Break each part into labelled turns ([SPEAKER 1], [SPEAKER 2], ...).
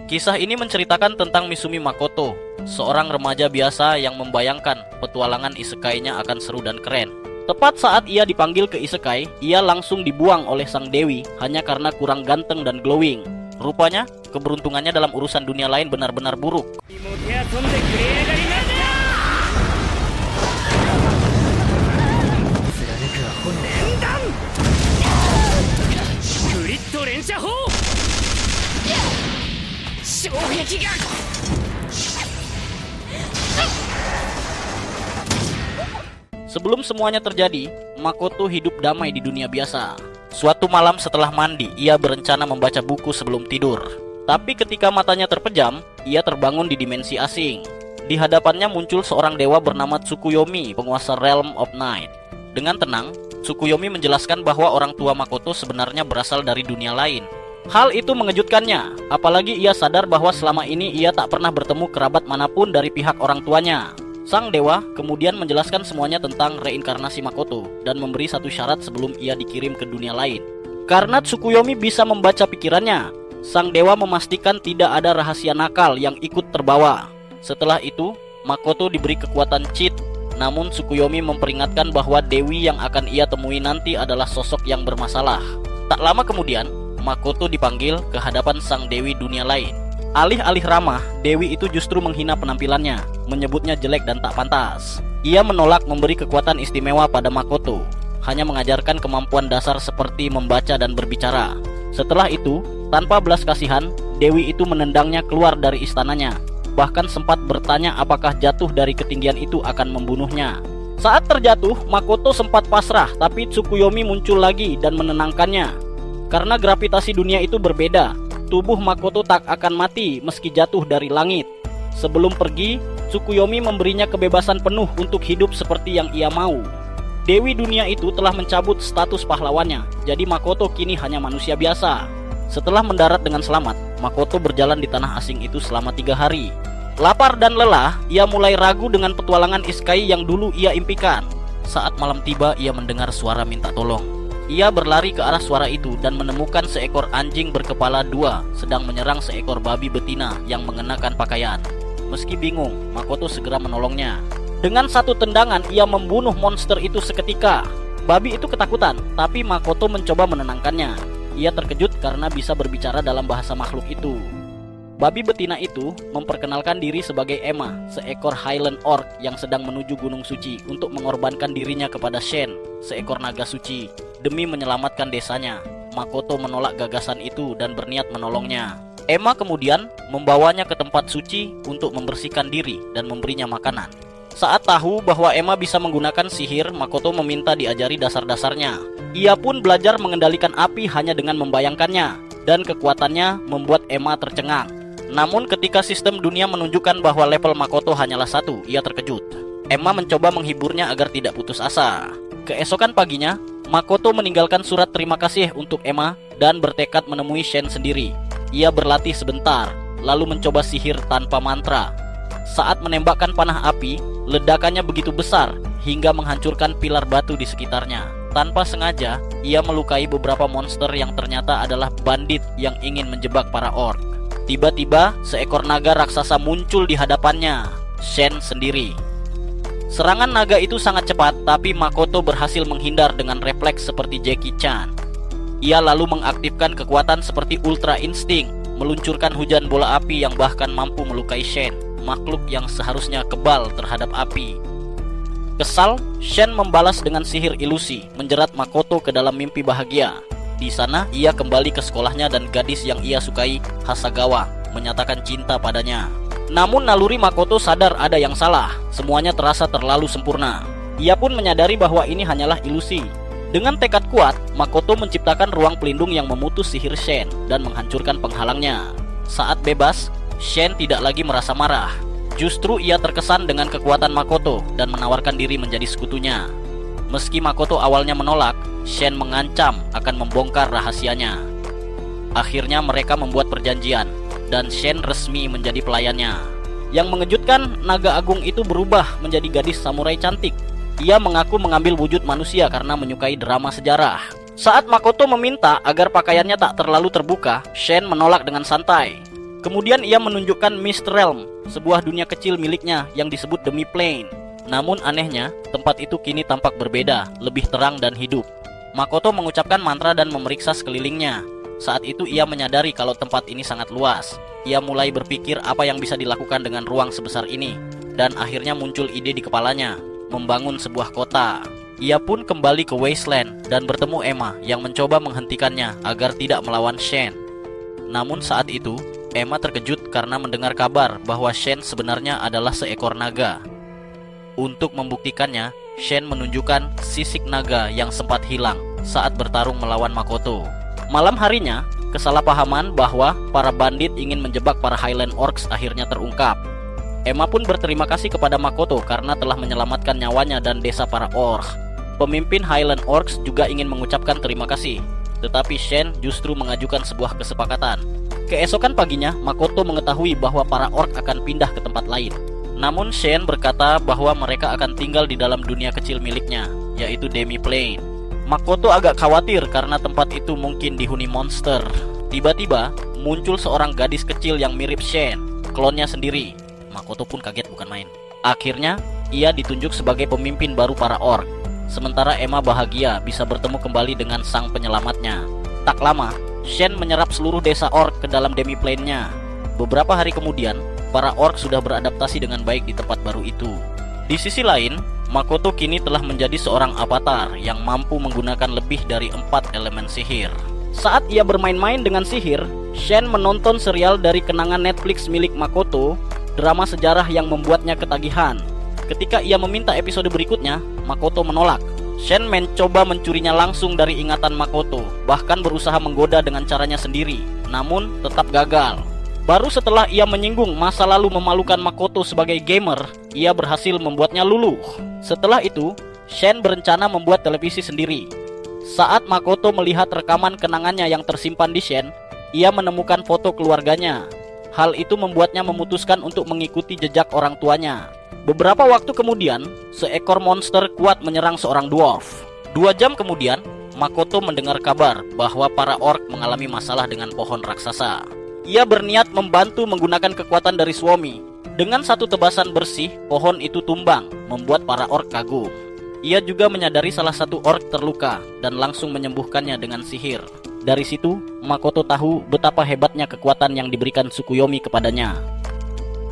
[SPEAKER 1] Kisah ini menceritakan tentang Misumi Makoto, seorang remaja biasa yang membayangkan petualangan isekainya akan seru dan keren. Tepat saat ia dipanggil ke isekai, ia langsung dibuang oleh sang dewi hanya karena kurang ganteng dan glowing. Rupanya, keberuntungannya dalam urusan dunia lain benar-benar buruk. Sebelum semuanya terjadi, Makoto hidup damai di dunia biasa. Suatu malam setelah mandi, ia berencana membaca buku sebelum tidur. Tapi ketika matanya terpejam, ia terbangun di dimensi asing. Di hadapannya muncul seorang dewa bernama Tsukuyomi, penguasa Realm of Night. Dengan tenang, Tsukuyomi menjelaskan bahwa orang tua Makoto sebenarnya berasal dari dunia lain. Hal itu mengejutkannya, apalagi ia sadar bahwa selama ini ia tak pernah bertemu kerabat manapun dari pihak orang tuanya. Sang dewa kemudian menjelaskan semuanya tentang reinkarnasi Makoto dan memberi satu syarat sebelum ia dikirim ke dunia lain. Karena Tsukuyomi bisa membaca pikirannya, sang dewa memastikan tidak ada rahasia nakal yang ikut terbawa. Setelah itu, Makoto diberi kekuatan cheat, namun Tsukuyomi memperingatkan bahwa dewi yang akan ia temui nanti adalah sosok yang bermasalah. Tak lama kemudian, Makoto dipanggil ke hadapan sang dewi dunia lain. Alih-alih ramah, dewi itu justru menghina penampilannya, menyebutnya jelek dan tak pantas. Ia menolak memberi kekuatan istimewa pada Makoto, hanya mengajarkan kemampuan dasar seperti membaca dan berbicara. Setelah itu, tanpa belas kasihan, dewi itu menendangnya keluar dari istananya. Bahkan sempat bertanya apakah jatuh dari ketinggian itu akan membunuhnya. Saat terjatuh, Makoto sempat pasrah, tapi Tsukuyomi muncul lagi dan menenangkannya. Karena gravitasi dunia itu berbeda, tubuh Makoto tak akan mati meski jatuh dari langit. Sebelum pergi, Tsukuyomi memberinya kebebasan penuh untuk hidup seperti yang ia mau. Dewi dunia itu telah mencabut status pahlawannya, jadi Makoto kini hanya manusia biasa. Setelah mendarat dengan selamat, Makoto berjalan di tanah asing itu selama 3 hari. Lapar dan lelah, ia mulai ragu dengan petualangan isekai yang dulu ia impikan. Saat malam tiba, ia mendengar suara minta tolong. Ia berlari ke arah suara itu dan menemukan seekor anjing berkepala 2 sedang menyerang seekor babi betina yang mengenakan pakaian. Meski bingung, Makoto segera menolongnya. Dengan satu tendangan, ia membunuh monster itu seketika. Babi itu ketakutan, tapi Makoto mencoba menenangkannya. Ia terkejut karena bisa berbicara dalam bahasa makhluk itu. Babi betina itu memperkenalkan diri sebagai Emma, seekor Highland Orc yang sedang menuju Gunung Suci untuk mengorbankan dirinya kepada Shen, seekor naga suci, demi menyelamatkan desanya. Makoto menolak gagasan itu dan berniat menolongnya. Emma kemudian membawanya ke tempat suci untuk membersihkan diri dan memberinya makanan. Saat tahu bahwa Emma bisa menggunakan sihir, Makoto meminta diajari dasar-dasarnya. Ia pun belajar mengendalikan api hanya dengan membayangkannya, dan kekuatannya membuat Emma tercengang. Namun ketika sistem dunia menunjukkan bahwa level Makoto hanyalah 1, ia terkejut. Emma mencoba menghiburnya agar tidak putus asa. Keesokan paginya, Makoto meninggalkan surat terima kasih untuk Emma dan bertekad menemui Shen sendiri. Ia berlatih sebentar, lalu mencoba sihir tanpa mantra. Saat menembakkan panah api, ledakannya begitu besar hingga menghancurkan pilar batu di sekitarnya. Tanpa sengaja, ia melukai beberapa monster yang ternyata adalah bandit yang ingin menjebak para orc. Tiba-tiba, seekor naga raksasa muncul di hadapannya, Shen sendiri. Serangan naga itu sangat cepat, tapi Makoto berhasil menghindar dengan refleks seperti Jackie Chan. Ia lalu mengaktifkan kekuatan seperti Ultra Instinct, meluncurkan hujan bola api yang bahkan mampu melukai Shen, makhluk yang seharusnya kebal terhadap api. Kesal, Shen membalas dengan sihir ilusi, menjerat Makoto ke dalam mimpi bahagia. Di sana, ia kembali ke sekolahnya dan gadis yang ia sukai, Hasagawa, menyatakan cinta padanya. Namun naluri Makoto sadar ada yang salah, semuanya terasa terlalu sempurna. Ia pun menyadari bahwa ini hanyalah ilusi. Dengan tekad kuat, Makoto menciptakan ruang pelindung yang memutus sihir Shen dan menghancurkan penghalangnya. Saat bebas, Shen tidak lagi merasa marah. Justru ia terkesan dengan kekuatan Makoto dan menawarkan diri menjadi sekutunya. Meski Makoto awalnya menolak, Shen mengancam akan membongkar rahasianya. Akhirnya mereka membuat perjanjian, dan Shen resmi menjadi pelayannya. Yang mengejutkan, naga agung itu berubah menjadi gadis samurai cantik. Ia mengaku mengambil wujud manusia karena menyukai drama sejarah. Saat Makoto meminta agar pakaiannya tak terlalu terbuka, Shen menolak dengan santai. Kemudian ia menunjukkan Mist Realm, sebuah dunia kecil miliknya yang disebut Demi Plane. Namun anehnya, tempat itu kini tampak berbeda, lebih terang dan hidup. Makoto mengucapkan mantra dan memeriksa sekelilingnya. Saat itu ia menyadari kalau tempat ini sangat luas. Ia mulai berpikir apa yang bisa dilakukan dengan ruang sebesar ini. Dan akhirnya muncul ide di kepalanya, membangun sebuah kota. Ia pun kembali ke Wasteland dan bertemu Emma yang mencoba menghentikannya agar tidak melawan Shen. Namun saat itu, Emma terkejut karena mendengar kabar bahwa Shen sebenarnya adalah seekor naga. Untuk membuktikannya, Shen menunjukkan sisik naga yang sempat hilang saat bertarung melawan Makoto. Malam harinya, kesalahpahaman bahwa para bandit ingin menjebak para Highland Orcs akhirnya terungkap. Emma pun berterima kasih kepada Makoto karena telah menyelamatkan nyawanya dan desa para Orc. Pemimpin Highland Orcs juga ingin mengucapkan terima kasih, tetapi Shen justru mengajukan sebuah kesepakatan. Keesokan paginya, Makoto mengetahui bahwa para orc akan pindah ke tempat lain. Namun Shen berkata bahwa mereka akan tinggal di dalam dunia kecil miliknya, yaitu Demi Plane. Makoto agak khawatir karena tempat itu mungkin dihuni monster. Tiba-tiba, muncul seorang gadis kecil yang mirip Shen, klonnya sendiri. Makoto pun kaget bukan main. Akhirnya, ia ditunjuk sebagai pemimpin baru para orc. Sementara Emma bahagia bisa bertemu kembali dengan sang penyelamatnya. Tak lama, Shen menyerap seluruh desa orc ke dalam Demi Plane-nya. Beberapa hari kemudian, para orc sudah beradaptasi dengan baik di tempat baru itu. Di sisi lain, Makoto kini telah menjadi seorang avatar yang mampu menggunakan lebih dari 4 elemen sihir. Saat ia bermain-main dengan sihir, Shen menonton serial dari kenangan Netflix milik Makoto, drama sejarah yang membuatnya ketagihan. Ketika ia meminta episode berikutnya, Makoto menolak. Shen mencoba mencurinya langsung dari ingatan Makoto, bahkan berusaha menggoda dengan caranya sendiri, namun tetap gagal. Baru setelah ia menyinggung masa lalu memalukan Makoto sebagai gamer, ia berhasil membuatnya luluh. Setelah itu, Shen berencana membuat televisi sendiri. Saat Makoto melihat rekaman kenangannya yang tersimpan di Shen, ia menemukan foto keluarganya. Hal itu membuatnya memutuskan untuk mengikuti jejak orang tuanya. Beberapa waktu kemudian, seekor monster kuat menyerang seorang dwarf. 2 jam kemudian, Makoto mendengar kabar bahwa para orc mengalami masalah dengan pohon raksasa. Ia berniat membantu menggunakan kekuatan dari Suomi. Dengan satu tebasan bersih, pohon itu tumbang, membuat para orc kagum. Ia juga menyadari salah satu orc terluka dan langsung menyembuhkannya dengan sihir. Dari situ, Makoto tahu betapa hebatnya kekuatan yang diberikan Tsukuyomi kepadanya.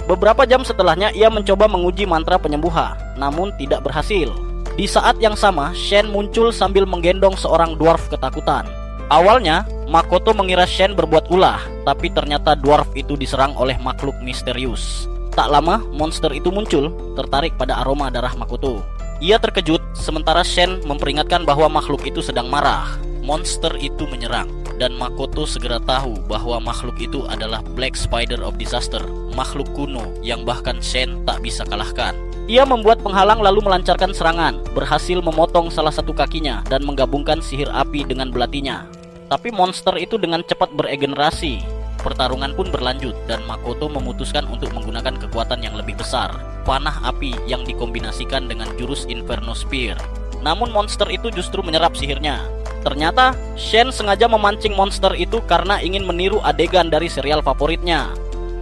[SPEAKER 1] Beberapa jam setelahnya, ia mencoba menguji mantra penyembuhan, namun tidak berhasil. Di saat yang sama, Shen muncul sambil menggendong seorang dwarf ketakutan. Awalnya, Makoto mengira Shen berbuat ulah, tapi ternyata dwarf itu diserang oleh makhluk misterius. Tak lama, monster itu muncul, tertarik pada aroma darah Makoto. Ia terkejut, sementara Shen memperingatkan bahwa makhluk itu sedang marah. Monster itu menyerang, dan Makoto segera tahu bahwa makhluk itu adalah Black Spider of Disaster, makhluk kuno yang bahkan Shen tak bisa kalahkan. Ia membuat penghalang lalu melancarkan serangan, berhasil memotong salah satu kakinya dan menggabungkan sihir api dengan belatinya. Tapi monster itu dengan cepat beregenerasi. Pertarungan pun berlanjut dan Makoto memutuskan untuk menggunakan kekuatan yang lebih besar, panah api yang dikombinasikan dengan jurus Inferno Spear. Namun monster itu justru menyerap sihirnya. Ternyata Shen sengaja memancing monster itu karena ingin meniru adegan dari serial favoritnya.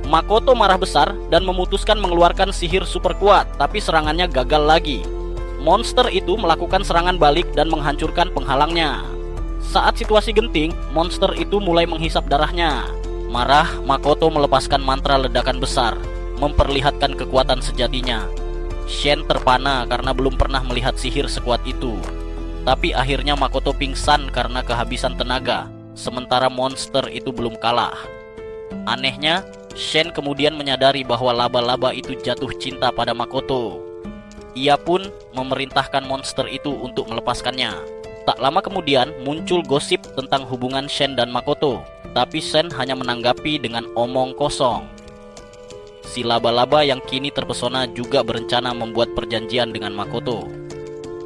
[SPEAKER 1] Makoto marah besar dan memutuskan mengeluarkan sihir super kuat, tapi serangannya gagal lagi. Monster itu melakukan serangan balik dan menghancurkan penghalangnya. Saat situasi genting, monster itu mulai menghisap darahnya. Marah, Makoto melepaskan mantra ledakan besar, memperlihatkan kekuatan sejatinya. Shen terpana karena belum pernah melihat sihir sekuat itu. Tapi akhirnya Makoto pingsan karena kehabisan tenaga, sementara monster itu belum kalah. Anehnya, Shen kemudian menyadari bahwa laba-laba itu jatuh cinta pada Makoto. Ia pun memerintahkan monster itu untuk melepaskannya. Tak lama kemudian muncul gosip tentang hubungan Shen dan Makoto, tapi Shen hanya menanggapi dengan omong kosong. Si laba-laba yang kini terpesona juga berencana membuat perjanjian dengan Makoto.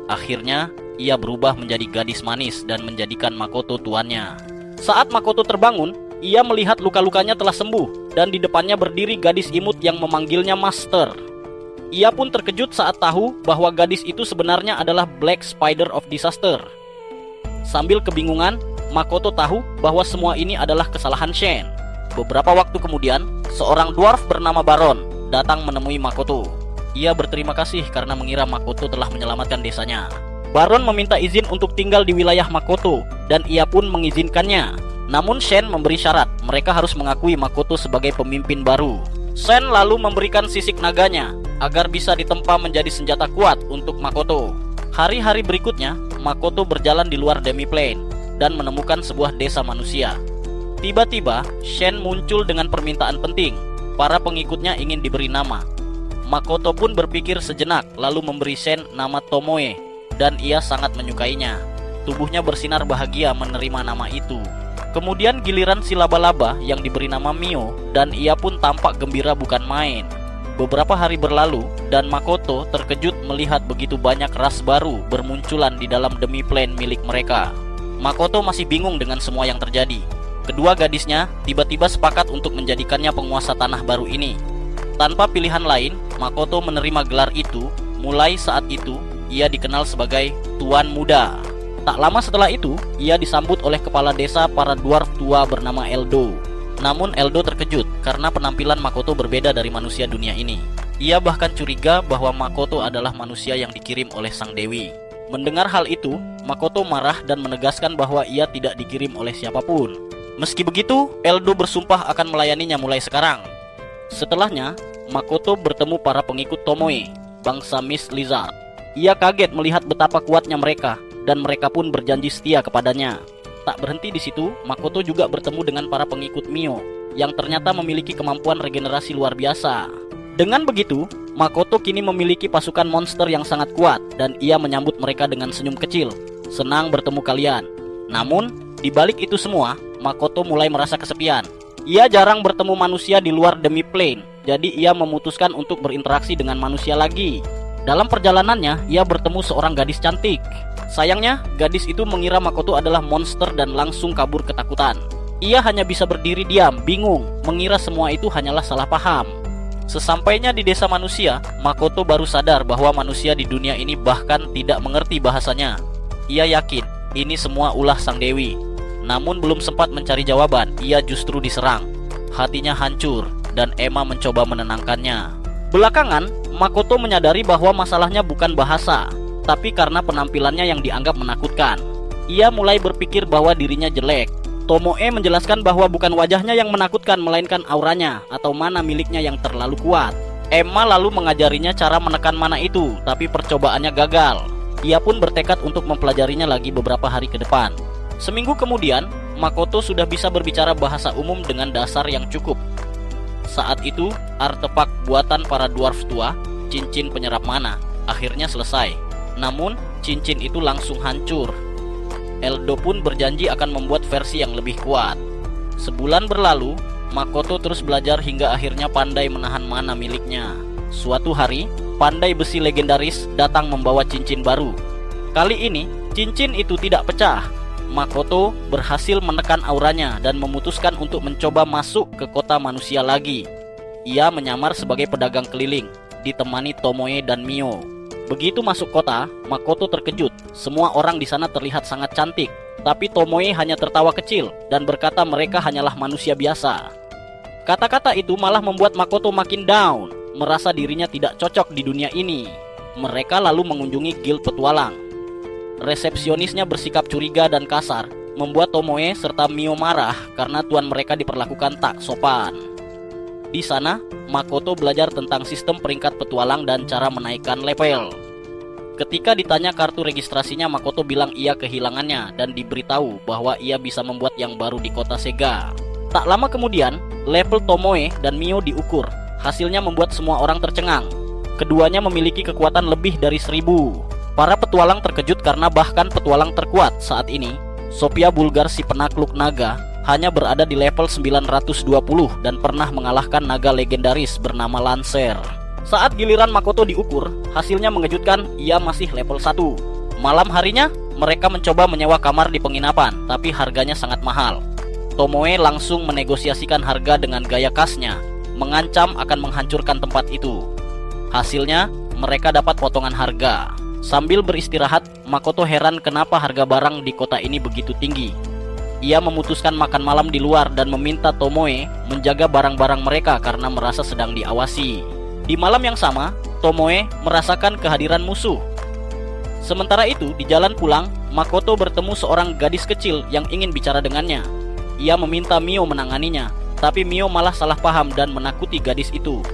[SPEAKER 1] Akhirnya, ia berubah menjadi gadis manis dan menjadikan Makoto tuannya. Saat Makoto terbangun, ia melihat luka-lukanya telah sembuh dan di depannya berdiri gadis imut yang memanggilnya Master. Ia pun terkejut saat tahu bahwa gadis itu sebenarnya adalah Black Spider of Disaster. Sambil kebingungan, Makoto tahu bahwa semua ini adalah kesalahan Shen. Beberapa waktu kemudian, seorang dwarf bernama Baron datang menemui Makoto. Ia berterima kasih karena mengira Makoto telah menyelamatkan desanya. Baron meminta izin untuk tinggal di wilayah Makoto dan ia pun mengizinkannya. Namun Shen memberi syarat, mereka harus mengakui Makoto sebagai pemimpin baru. Shen lalu memberikan sisik naganya agar bisa ditempa menjadi senjata kuat untuk Makoto. Hari-hari berikutnya, Makoto berjalan di luar Demiplane dan menemukan sebuah desa manusia. Tiba-tiba, Shen muncul dengan permintaan penting. Para pengikutnya ingin diberi nama. Makoto pun berpikir sejenak lalu memberi Shen nama Tomoe dan ia sangat menyukainya. Tubuhnya bersinar bahagia menerima nama itu. Kemudian giliran si laba-laba yang diberi nama Mio dan ia pun tampak gembira bukan main. Beberapa hari berlalu dan Makoto terkejut melihat begitu banyak ras baru bermunculan di dalam Demiplane milik mereka. Makoto masih bingung dengan semua yang terjadi. Kedua gadisnya tiba-tiba sepakat untuk menjadikannya penguasa tanah baru ini. Tanpa pilihan lain, Makoto menerima gelar itu. Mulai saat itu, ia dikenal sebagai Tuan Muda. Tak lama setelah itu, ia disambut oleh kepala desa para dwarf tua bernama Eldo. Namun Eldo terkejut karena penampilan Makoto berbeda dari manusia dunia ini. Ia bahkan curiga bahwa Makoto adalah manusia yang dikirim oleh sang dewi. Mendengar hal itu, Makoto marah dan menegaskan bahwa ia tidak dikirim oleh siapapun. Meski begitu, Eldo bersumpah akan melayaninya mulai sekarang. Setelahnya, Makoto bertemu para pengikut Tomoe, bangsa Miss Lizard. Ia kaget melihat betapa kuatnya mereka, dan mereka pun berjanji setia kepadanya. Tak berhenti di situ, Makoto juga bertemu dengan para pengikut Mio, yang ternyata memiliki kemampuan regenerasi luar biasa. Dengan begitu, Makoto kini memiliki pasukan monster yang sangat kuat, dan ia menyambut mereka dengan senyum kecil. Senang bertemu kalian. Namun, di balik itu semua, Makoto mulai merasa kesepian. Ia jarang bertemu manusia di luar Demiplane, jadi ia memutuskan untuk berinteraksi dengan manusia lagi. Dalam perjalanannya, ia bertemu seorang gadis cantik. Sayangnya, gadis itu mengira Makoto adalah monster dan langsung kabur ketakutan. Ia hanya bisa berdiri diam, bingung, mengira semua itu hanyalah salah paham. Sesampainya di desa manusia, Makoto baru sadar bahwa manusia di dunia ini bahkan tidak mengerti bahasanya. Ia yakin ini semua ulah sang dewi. Namun belum sempat mencari jawaban, ia justru diserang. Hatinya hancur dan Emma mencoba menenangkannya. Belakangan, Makoto menyadari bahwa masalahnya bukan bahasa, tapi karena penampilannya yang dianggap menakutkan. Ia mulai berpikir bahwa dirinya jelek. Tomoe menjelaskan bahwa bukan wajahnya yang menakutkan, melainkan auranya atau mana miliknya yang terlalu kuat. Emma lalu mengajarinya cara menekan mana itu, tapi percobaannya gagal. Ia pun bertekad untuk mempelajarinya lagi beberapa hari ke depan. Seminggu kemudian, Makoto sudah bisa berbicara bahasa umum dengan dasar yang cukup. Saat itu, artefak buatan para dwarf tua, cincin penyerap mana, akhirnya selesai. Namun, cincin itu langsung hancur. Eldo pun berjanji akan membuat versi yang lebih kuat. Sebulan berlalu, Makoto terus belajar hingga akhirnya pandai menahan mana miliknya. Suatu hari, pandai besi legendaris datang membawa cincin baru. Kali ini, cincin itu tidak pecah. Makoto berhasil menekan auranya dan memutuskan untuk mencoba masuk ke kota manusia lagi. Ia menyamar sebagai pedagang keliling, ditemani Tomoe dan Mio. Begitu masuk kota, Makoto terkejut. Semua orang di sana terlihat sangat cantik, tapi Tomoe hanya tertawa kecil dan berkata mereka hanyalah manusia biasa. Kata-kata itu malah membuat Makoto makin down, merasa dirinya tidak cocok di dunia ini. Mereka lalu mengunjungi guild petualang. Resepsionisnya bersikap curiga dan kasar, membuat Tomoe serta Mio marah karena tuan mereka diperlakukan tak sopan. Di sana, Makoto belajar tentang sistem peringkat petualang dan cara menaikkan level. Ketika ditanya kartu registrasinya, Makoto bilang ia kehilangannya dan diberitahu bahwa ia bisa membuat yang baru di kota Sega. Tak lama kemudian, level Tomoe dan Mio diukur. Hasilnya membuat semua orang tercengang. Keduanya memiliki kekuatan lebih dari 1000. Para petualang terkejut karena bahkan petualang terkuat saat ini, Sophia Bulgar si penakluk naga, hanya berada di level 920 dan pernah mengalahkan naga legendaris bernama Lancer. Saat giliran Makoto diukur, hasilnya mengejutkan, ia masih level 1. Malam harinya, mereka mencoba menyewa kamar di penginapan, tapi harganya sangat mahal. Tomoe langsung menegosiasikan harga dengan gaya khasnya, mengancam akan menghancurkan tempat itu. Hasilnya, mereka dapat potongan harga. Sambil beristirahat, Makoto heran kenapa harga barang di kota ini begitu tinggi. Ia memutuskan makan malam di luar dan meminta Tomoe menjaga barang-barang mereka karena merasa sedang diawasi. Di malam yang sama, Tomoe merasakan kehadiran musuh. Sementara itu, di jalan pulang, Makoto bertemu seorang gadis kecil yang ingin bicara dengannya. Ia meminta Mio menanganinya, tapi Mio malah salah paham dan menakuti gadis itu.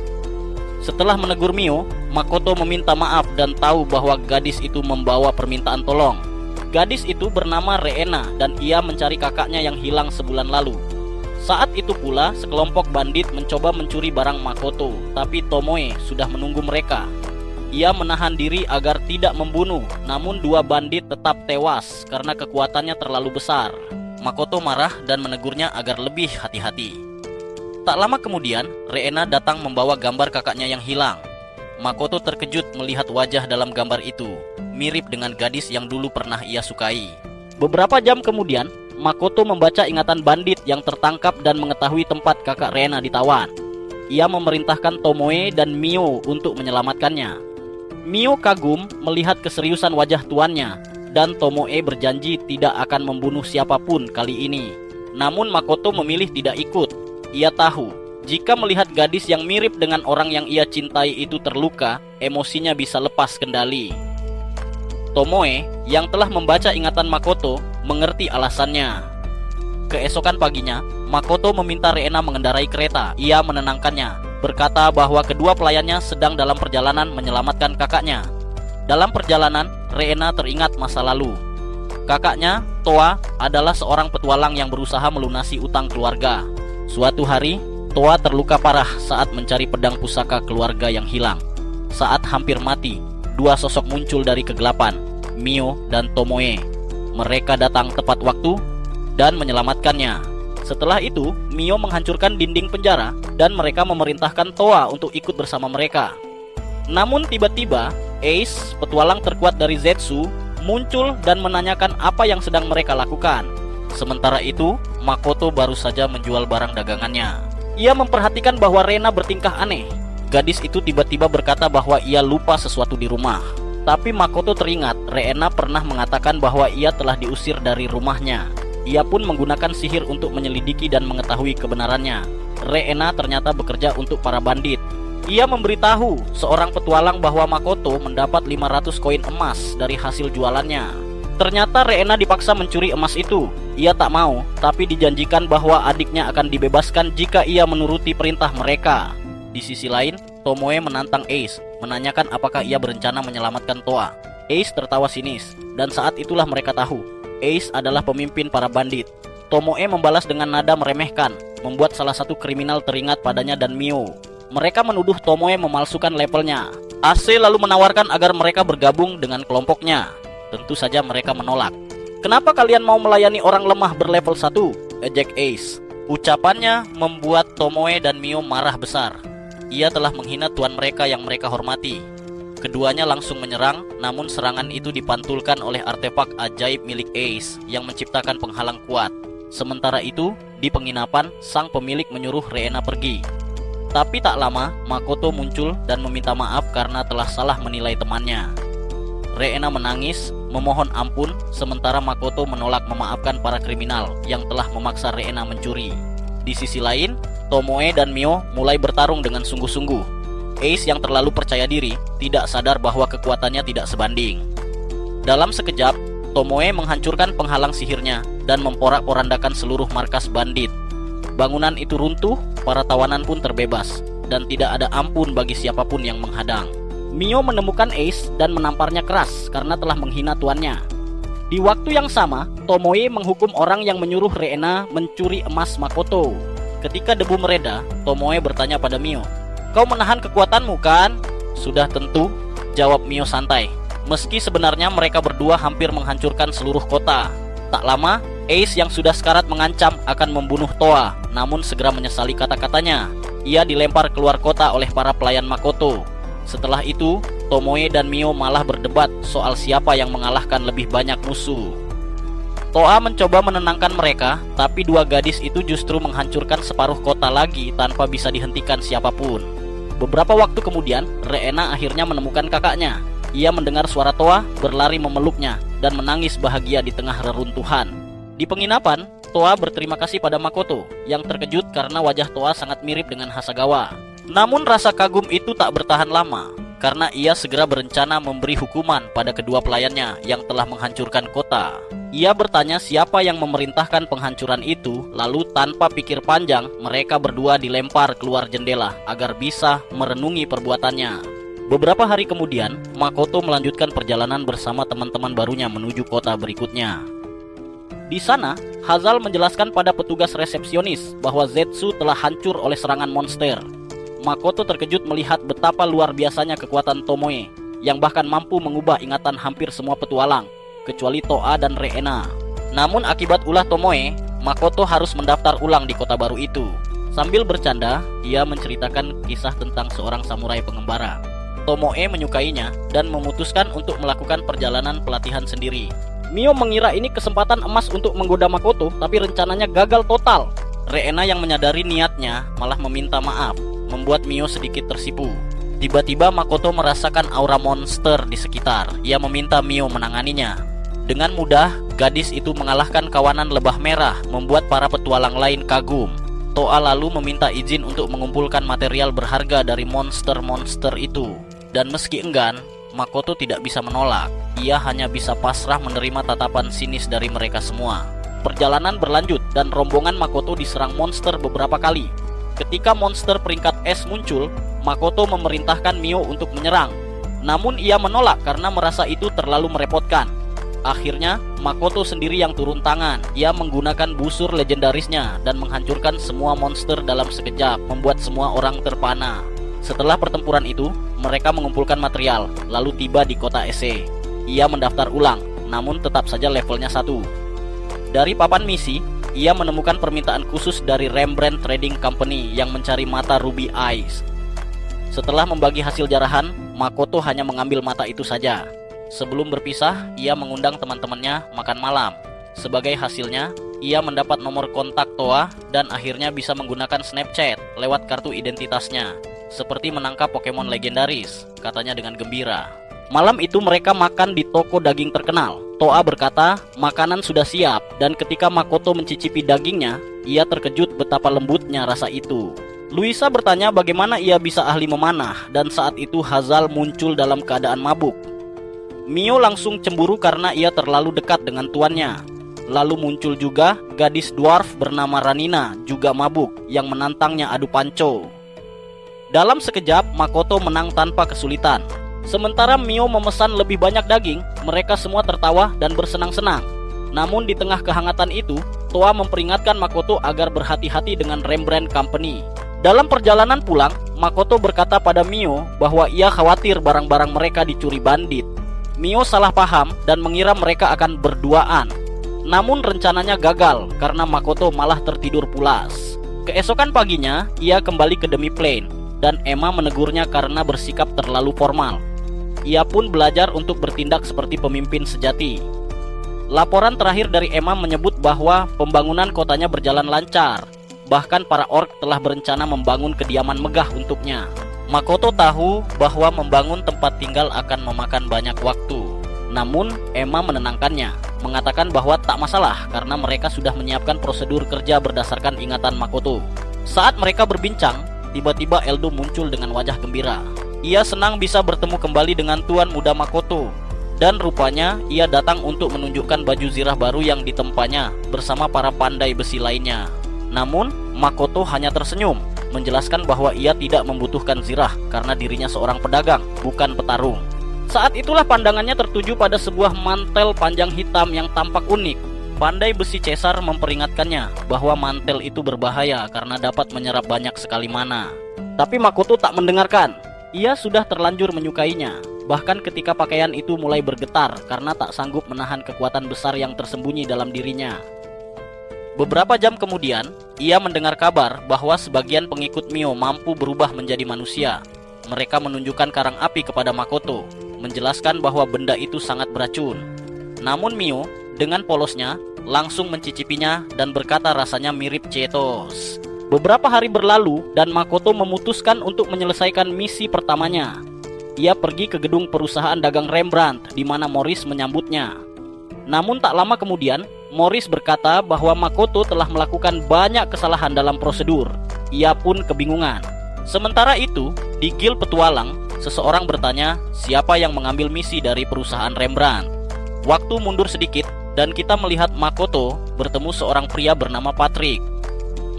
[SPEAKER 1] Setelah menegur Mio, Makoto meminta maaf dan tahu bahwa gadis itu membawa permintaan tolong. Gadis itu bernama Reena dan ia mencari kakaknya yang hilang sebulan lalu. Saat itu pula, sekelompok bandit mencoba mencuri barang Makoto, tapi Tomoe sudah menunggu mereka. Ia menahan diri agar tidak membunuh, namun dua bandit tetap tewas karena kekuatannya terlalu besar. Makoto marah dan menegurnya agar lebih hati-hati. Tak lama kemudian, Reena datang membawa gambar kakaknya yang hilang. Makoto terkejut melihat wajah dalam gambar itu, mirip dengan gadis yang dulu pernah ia sukai. Beberapa jam kemudian, Makoto membaca ingatan bandit yang tertangkap dan mengetahui tempat kakak Reena ditawan. Ia memerintahkan Tomoe dan Mio untuk menyelamatkannya. Mio kagum melihat keseriusan wajah tuannya, dan Tomoe berjanji tidak akan membunuh siapapun kali ini. Namun Makoto memilih tidak ikut. Ia tahu, jika melihat gadis yang mirip dengan orang yang ia cintai itu terluka, emosinya bisa lepas kendali. Tomoe, yang telah membaca ingatan Makoto, mengerti alasannya. Keesokan paginya, Makoto meminta Reena mengendarai kereta. Ia menenangkannya, berkata bahwa kedua pelayannya sedang dalam perjalanan menyelamatkan kakaknya. Dalam perjalanan, Reena teringat masa lalu. Kakaknya, Toa, adalah seorang petualang yang berusaha melunasi utang keluarga. Suatu hari, Toa terluka parah saat mencari pedang pusaka keluarga yang hilang. Saat hampir mati, dua sosok muncul dari kegelapan, Mio dan Tomoe. Mereka datang tepat waktu dan menyelamatkannya. Setelah itu, Mio menghancurkan dinding penjara dan mereka memerintahkan Toa untuk ikut bersama mereka. Namun tiba-tiba, Ace, petualang terkuat dari Zetsu, muncul dan menanyakan apa yang sedang mereka lakukan. Sementara itu, Makoto baru saja menjual barang dagangannya. Ia memperhatikan bahwa Reena bertingkah aneh. Gadis itu tiba-tiba berkata bahwa ia lupa sesuatu di rumah. Tapi Makoto teringat Reena pernah mengatakan bahwa ia telah diusir dari rumahnya. Ia pun menggunakan sihir untuk menyelidiki dan mengetahui kebenarannya. Reena ternyata bekerja untuk para bandit. Ia memberitahu seorang petualang bahwa Makoto mendapat 500 koin emas dari hasil jualannya. Ternyata Reena dipaksa mencuri emas itu. Ia tak mau, tapi dijanjikan bahwa adiknya akan dibebaskan jika ia menuruti perintah mereka. Di sisi lain, Tomoe menantang Ace, menanyakan apakah ia berencana menyelamatkan Toa. Ace tertawa sinis, dan saat itulah mereka tahu, Ace adalah pemimpin para bandit. Tomoe membalas dengan nada meremehkan, membuat salah satu kriminal teringat padanya dan Mio. Mereka menuduh Tomoe memalsukan levelnya. Ace lalu menawarkan agar mereka bergabung dengan kelompoknya. Tentu saja mereka menolak. "Kenapa kalian mau melayani orang lemah berlevel 1?" ejek Ace. Ucapannya membuat Tomoe dan Mio marah besar. Ia telah menghina tuan mereka yang mereka hormati. Keduanya langsung menyerang, namun serangan itu dipantulkan oleh artefak ajaib milik Ace yang menciptakan penghalang kuat. Sementara itu, di penginapan, sang pemilik menyuruh Reena pergi. Tapi tak lama, Makoto muncul dan meminta maaf karena telah salah menilai temannya. Reena menangis, memohon ampun, sementara Makoto menolak memaafkan para kriminal yang telah memaksa Reena mencuri. Di sisi lain, Tomoe dan Mio mulai bertarung dengan sungguh-sungguh. Ace yang terlalu percaya diri tidak sadar bahwa kekuatannya tidak sebanding. Dalam sekejap, Tomoe menghancurkan penghalang sihirnya dan memporak-porandakan seluruh markas bandit. Bangunan itu runtuh, para tawanan pun terbebas, dan tidak ada ampun bagi siapapun yang menghadang. Mio menemukan Ace dan menamparnya keras karena telah menghina tuannya. Di waktu yang sama, Tomoe menghukum orang yang menyuruh Reena mencuri emas Makoto. Ketika debu mereda, Tomoe bertanya pada Mio, "Kau menahan kekuatanmu kan?" "Sudah tentu," jawab Mio santai. Meski sebenarnya mereka berdua hampir menghancurkan seluruh kota. Tak lama, Ace yang sudah sekarat mengancam akan membunuh Toa, namun segera menyesali kata-katanya. Ia dilempar keluar kota oleh para pelayan Makoto. Setelah itu, Tomoe dan Mio malah berdebat soal siapa yang mengalahkan lebih banyak musuh. Toa mencoba menenangkan mereka, tapi dua gadis itu justru menghancurkan separuh kota lagi tanpa bisa dihentikan siapapun. Beberapa waktu kemudian, Reena akhirnya menemukan kakaknya. Ia mendengar suara Toa, berlari memeluknya, dan menangis bahagia di tengah reruntuhan. Di penginapan, Toa berterima kasih pada Makoto yang terkejut karena wajah Toa sangat mirip dengan Hasagawa. Namun rasa kagum itu tak bertahan lama karena ia segera berencana memberi hukuman pada kedua pelayannya yang telah menghancurkan kota. Ia bertanya siapa yang memerintahkan penghancuran itu, lalu tanpa pikir panjang mereka berdua dilempar keluar jendela agar bisa merenungi perbuatannya. Beberapa hari kemudian, Makoto melanjutkan perjalanan bersama teman-teman barunya menuju kota berikutnya. Di sana, Hazal menjelaskan pada petugas resepsionis bahwa Zetsu telah hancur oleh serangan monster. Makoto terkejut melihat betapa luar biasanya kekuatan Tomoe, yang bahkan mampu mengubah ingatan hampir semua petualang, kecuali Toa dan Reena. Namun akibat ulah Tomoe, Makoto harus mendaftar ulang di kota baru itu. Sambil bercanda, ia menceritakan kisah tentang seorang samurai pengembara. Tomoe menyukainya dan memutuskan untuk melakukan perjalanan pelatihan sendiri. Mio mengira ini kesempatan emas untuk menggoda Makoto, tapi rencananya gagal total. Reena yang menyadari niatnya malah meminta maaf, membuat Mio sedikit tersipu. Tiba-tiba Makoto merasakan aura monster di sekitar. Ia meminta Mio menanganinya. Dengan mudah, gadis itu mengalahkan kawanan lebah merah, membuat para petualang lain kagum. Toa lalu meminta izin untuk mengumpulkan material berharga dari monster-monster itu. Dan meski enggan, Makoto tidak bisa menolak. Ia hanya bisa pasrah menerima tatapan sinis dari mereka semua. Perjalanan berlanjut dan rombongan Makoto diserang monster beberapa kali. Ketika monster peringkat S muncul, Makoto memerintahkan Mio untuk menyerang. Namun ia menolak karena merasa itu terlalu merepotkan. Akhirnya, Makoto sendiri yang turun tangan. Ia menggunakan busur legendarisnya dan menghancurkan semua monster dalam sekejap, membuat semua orang terpana. Setelah pertempuran itu, mereka mengumpulkan material, lalu tiba di kota Ese. Ia mendaftar ulang, namun tetap saja levelnya 1. Dari papan misi, ia menemukan permintaan khusus dari Rembrandt Trading Company yang mencari mata Ruby Eyes. Setelah membagi hasil jarahan, Makoto hanya mengambil mata itu saja. Sebelum berpisah, ia mengundang teman-temannya makan malam. Sebagai hasilnya, ia mendapat nomor kontak Toa dan akhirnya bisa menggunakan Snapchat lewat kartu identitasnya. Seperti menangkap Pokemon legendaris, katanya dengan gembira. Malam itu mereka makan di toko daging terkenal. Toa berkata, makanan sudah siap, dan ketika Makoto mencicipi dagingnya, ia terkejut betapa lembutnya rasa itu. Luisa bertanya bagaimana ia bisa ahli memanah, dan saat itu Hazal muncul dalam keadaan mabuk. Mio langsung cemburu karena ia terlalu dekat dengan tuannya. Lalu muncul juga gadis dwarf bernama Ranina, juga mabuk, yang menantangnya adu panco. Dalam sekejap, Makoto menang tanpa kesulitan. Sementara Mio memesan lebih banyak daging, mereka semua tertawa dan bersenang-senang. Namun di tengah kehangatan itu, Toa memperingatkan Makoto agar berhati-hati dengan Rembrandt Company. Dalam perjalanan pulang, Makoto berkata pada Mio bahwa ia khawatir barang-barang mereka dicuri bandit. Mio salah paham dan mengira mereka akan berduaan. Namun rencananya gagal karena Makoto malah tertidur pulas. Keesokan paginya, ia kembali ke Demi Plane dan Emma menegurnya karena bersikap terlalu formal. Ia pun belajar untuk bertindak seperti pemimpin sejati. Laporan terakhir dari Emma menyebut bahwa pembangunan kotanya berjalan lancar. Bahkan para orc telah berencana membangun kediaman megah untuknya. Makoto tahu bahwa membangun tempat tinggal akan memakan banyak waktu. Namun Emma menenangkannya, mengatakan bahwa tak masalah karena mereka sudah menyiapkan prosedur kerja berdasarkan ingatan Makoto. Saat mereka berbincang, tiba-tiba Eldo muncul dengan wajah gembira. Ia senang bisa bertemu kembali dengan tuan muda Makoto. Dan rupanya ia datang untuk menunjukkan baju zirah baru yang ditempanya bersama para pandai besi lainnya. Namun Makoto hanya tersenyum, menjelaskan bahwa ia tidak membutuhkan zirah karena dirinya seorang pedagang, bukan petarung. Saat itulah pandangannya tertuju pada sebuah mantel panjang hitam yang tampak unik. Pandai besi Caesar memperingatkannya bahwa mantel itu berbahaya karena dapat menyerap banyak sekali mana. Tapi Makoto tak mendengarkan. Ia sudah terlanjur menyukainya. Bahkan ketika pakaian itu mulai bergetar karena tak sanggup menahan kekuatan besar yang tersembunyi dalam dirinya. Beberapa jam kemudian, ia mendengar kabar bahwa sebagian pengikut Mio mampu berubah menjadi manusia. Mereka menunjukkan karang api kepada Makoto, menjelaskan bahwa benda itu sangat beracun. Namun Mio, dengan polosnya, langsung mencicipinya dan berkata rasanya mirip Cheetos. Beberapa hari berlalu dan Makoto memutuskan untuk menyelesaikan misi pertamanya. Ia pergi ke gedung perusahaan dagang Rembrandt di mana Morris menyambutnya. Namun tak lama kemudian, Morris berkata bahwa Makoto telah melakukan banyak kesalahan dalam prosedur. Ia pun kebingungan. Sementara itu, di Guild Petualang, seseorang bertanya siapa yang mengambil misi dari perusahaan Rembrandt. Waktu mundur sedikit dan kita melihat Makoto bertemu seorang pria bernama Patrick.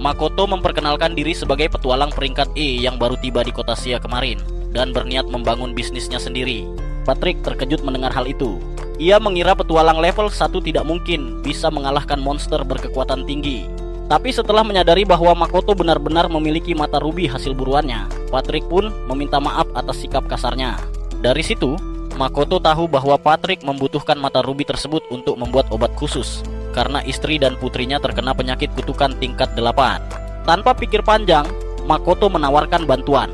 [SPEAKER 1] Makoto memperkenalkan diri sebagai petualang peringkat E yang baru tiba di kota Sia kemarin dan berniat membangun bisnisnya sendiri. Patrick terkejut mendengar hal itu. Ia mengira petualang level 1 tidak mungkin bisa mengalahkan monster berkekuatan tinggi. Tapi setelah menyadari bahwa Makoto benar-benar memiliki mata ruby hasil buruannya, Patrick pun meminta maaf atas sikap kasarnya. Dari situ, Makoto tahu bahwa Patrick membutuhkan mata ruby tersebut untuk membuat obat khusus, karena istri dan putrinya terkena penyakit kutukan tingkat 8. Tanpa pikir panjang, Makoto menawarkan bantuan.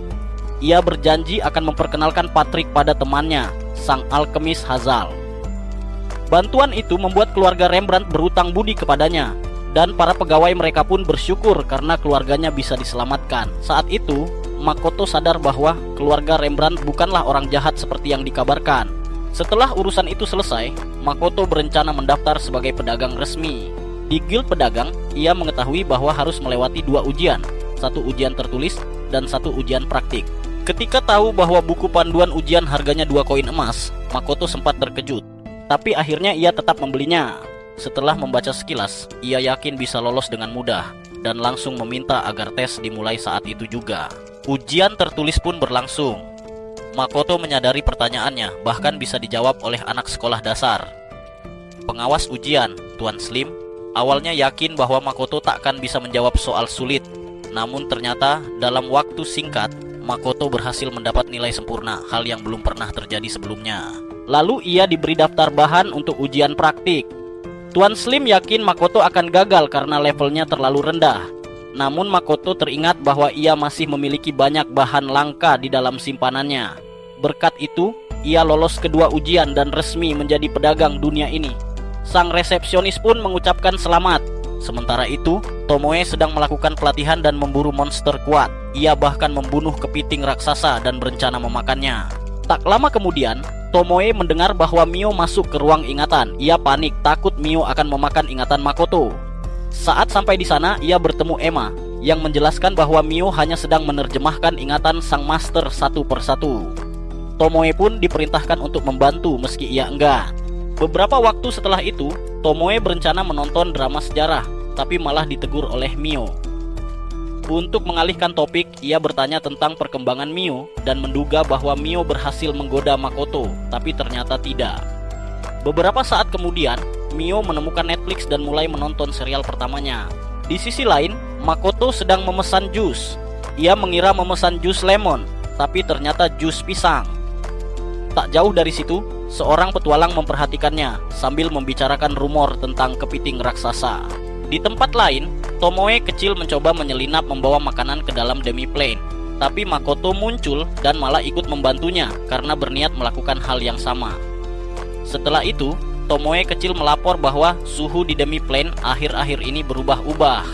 [SPEAKER 1] Ia berjanji akan memperkenalkan Patrick pada temannya, sang alkemis Hazal. Bantuan itu membuat keluarga Rembrandt berutang budi kepadanya, dan para pegawai mereka pun bersyukur karena keluarganya bisa diselamatkan. Saat itu, Makoto sadar bahwa keluarga Rembrandt bukanlah orang jahat seperti yang dikabarkan. Setelah urusan itu selesai, Makoto berencana mendaftar sebagai pedagang resmi. Di Guild Pedagang, ia mengetahui bahwa harus melewati 2 ujian, 1 ujian tertulis dan 1 ujian praktik. Ketika tahu bahwa buku panduan ujian harganya 2 koin emas, Makoto sempat terkejut. Tapi akhirnya ia tetap membelinya. Setelah membaca sekilas, ia yakin bisa lolos dengan mudah dan langsung meminta agar tes dimulai saat itu juga. Ujian tertulis pun berlangsung. Makoto menyadari pertanyaannya bahkan bisa dijawab oleh anak sekolah dasar. Pengawas ujian, Tuan Slim, awalnya yakin bahwa Makoto takkan bisa menjawab soal sulit. Namun ternyata dalam waktu singkat, Makoto berhasil mendapat nilai sempurna, hal yang belum pernah terjadi sebelumnya. Lalu ia diberi daftar bahan untuk ujian praktik. Tuan Slim yakin Makoto akan gagal karena levelnya terlalu rendah. Namun Makoto teringat bahwa ia masih memiliki banyak bahan langka di dalam simpanannya. Berkat itu, ia lolos kedua ujian dan resmi menjadi pedagang dunia ini. Sang resepsionis pun mengucapkan selamat. Sementara itu, Tomoe sedang melakukan pelatihan dan memburu monster kuat. Ia bahkan membunuh kepiting raksasa dan berencana memakannya. Tak lama kemudian, Tomoe mendengar bahwa Mio masuk ke ruang ingatan. Ia panik, takut Mio akan memakan ingatan Makoto. Saat sampai di sana, ia bertemu Emma yang menjelaskan bahwa Mio hanya sedang menerjemahkan ingatan sang master satu persatu. Tomoe pun diperintahkan untuk membantu meski ia enggan. Beberapa waktu setelah itu, Tomoe berencana menonton drama sejarah, tapi malah ditegur oleh Mio. Untuk mengalihkan topik, ia bertanya tentang perkembangan Mio dan menduga bahwa Mio berhasil menggoda Makoto, tapi ternyata tidak. Beberapa saat kemudian, Mio menemukan Netflix dan mulai menonton serial pertamanya. Di sisi lain, Makoto sedang memesan jus. Ia mengira memesan jus lemon, tapi ternyata jus pisang. Tak jauh dari situ, seorang petualang memperhatikannya sambil membicarakan rumor tentang kepiting raksasa. Di tempat lain, Tomoe kecil mencoba menyelinap membawa makanan ke dalam demi-plane. Tapi Makoto muncul dan malah ikut membantunya karena berniat melakukan hal yang sama. Setelah itu, Tomoe kecil melapor bahwa suhu di demi-plane akhir-akhir ini berubah-ubah.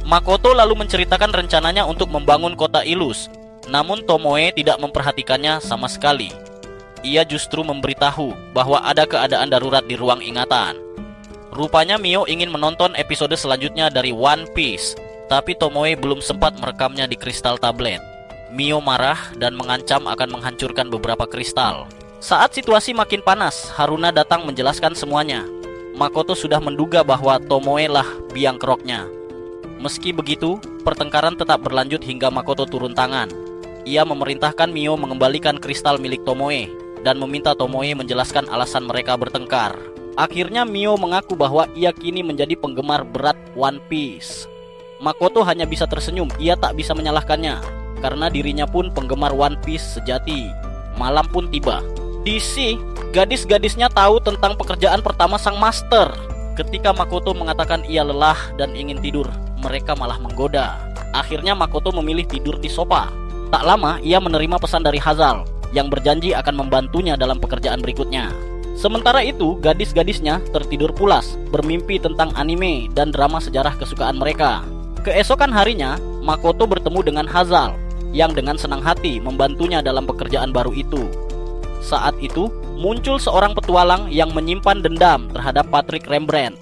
[SPEAKER 1] Makoto lalu menceritakan rencananya untuk membangun kota Ilus. Namun Tomoe tidak memperhatikannya sama sekali. Ia justru memberitahu bahwa ada keadaan darurat di ruang ingatan. Rupanya Mio ingin menonton episode selanjutnya dari One Piece, tapi Tomoe belum sempat merekamnya di kristal tablet. Mio marah dan mengancam akan menghancurkan beberapa kristal. Saat situasi makin panas, Haruna datang menjelaskan semuanya. Makoto sudah menduga bahwa Tomoe lah biang keroknya. Meski begitu, pertengkaran tetap berlanjut hingga Makoto turun tangan. Ia memerintahkan Mio mengembalikan kristal milik Tomoe dan meminta Tomoe menjelaskan alasan mereka bertengkar. Akhirnya Mio mengaku bahwa ia kini menjadi penggemar berat One Piece. Makoto hanya bisa tersenyum, ia tak bisa menyalahkannya, karena dirinya pun penggemar One Piece sejati. Malam pun tiba. DC, gadis-gadisnya tahu tentang pekerjaan pertama sang master. Ketika Makoto mengatakan ia lelah dan ingin tidur, mereka malah menggoda. Akhirnya Makoto memilih tidur di sofa. Tak lama, ia menerima pesan dari Hazal yang berjanji akan membantunya dalam pekerjaan berikutnya. Sementara itu, gadis-gadisnya tertidur pulas, bermimpi tentang anime dan drama sejarah kesukaan mereka. Keesokan harinya, Makoto bertemu dengan Hazal, yang dengan senang hati membantunya dalam pekerjaan baru itu. Saat itu, muncul seorang petualang yang menyimpan dendam terhadap Patrick Rembrandt.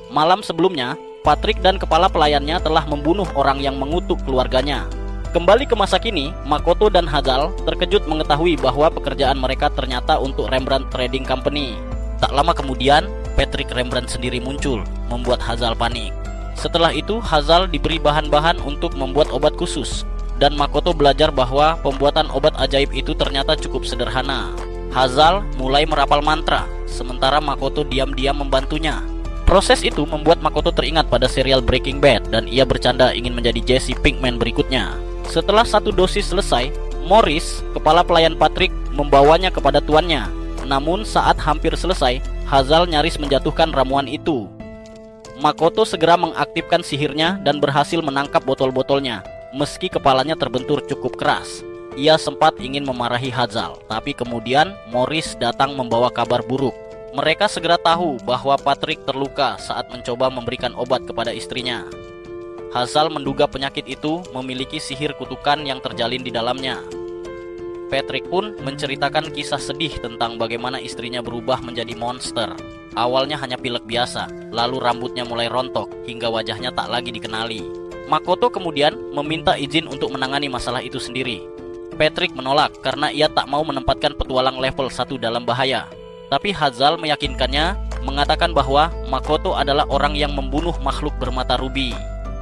[SPEAKER 1] Malam sebelumnya, Patrick dan kepala pelayannya telah membunuh orang yang mengutuk keluarganya. Kembali ke masa kini, Makoto dan Hazal terkejut mengetahui bahwa pekerjaan mereka ternyata untuk Rembrandt Trading Company. Tak lama kemudian, Patrick Rembrandt sendiri muncul, membuat Hazal panik. Setelah itu, Hazal diberi bahan-bahan untuk membuat obat khusus, dan Makoto belajar bahwa pembuatan obat ajaib itu ternyata cukup sederhana. Hazal mulai merapal mantra, sementara Makoto diam-diam membantunya. Proses itu membuat Makoto teringat pada serial Breaking Bad dan ia bercanda ingin menjadi Jesse Pinkman berikutnya. Setelah 1 dosis selesai, Morris, kepala pelayan Patrick, membawanya kepada tuannya. Namun saat hampir selesai, Hazal nyaris menjatuhkan ramuan itu. Makoto segera mengaktifkan sihirnya dan berhasil menangkap botol-botolnya. Meski kepalanya terbentur cukup keras, ia sempat ingin memarahi Hazal, tapi kemudian Morris datang membawa kabar buruk. Mereka segera tahu bahwa Patrick terluka saat mencoba memberikan obat kepada istrinya. Hazal menduga penyakit itu memiliki sihir kutukan yang terjalin di dalamnya. Patrick pun menceritakan kisah sedih tentang bagaimana istrinya berubah menjadi monster. Awalnya hanya pilek biasa, lalu rambutnya mulai rontok hingga wajahnya tak lagi dikenali. Makoto kemudian meminta izin untuk menangani masalah itu sendiri. Patrick menolak karena ia tak mau menempatkan petualang level 1 dalam bahaya. Tapi Hazal meyakinkannya, mengatakan bahwa Makoto adalah orang yang membunuh makhluk bermata rubi.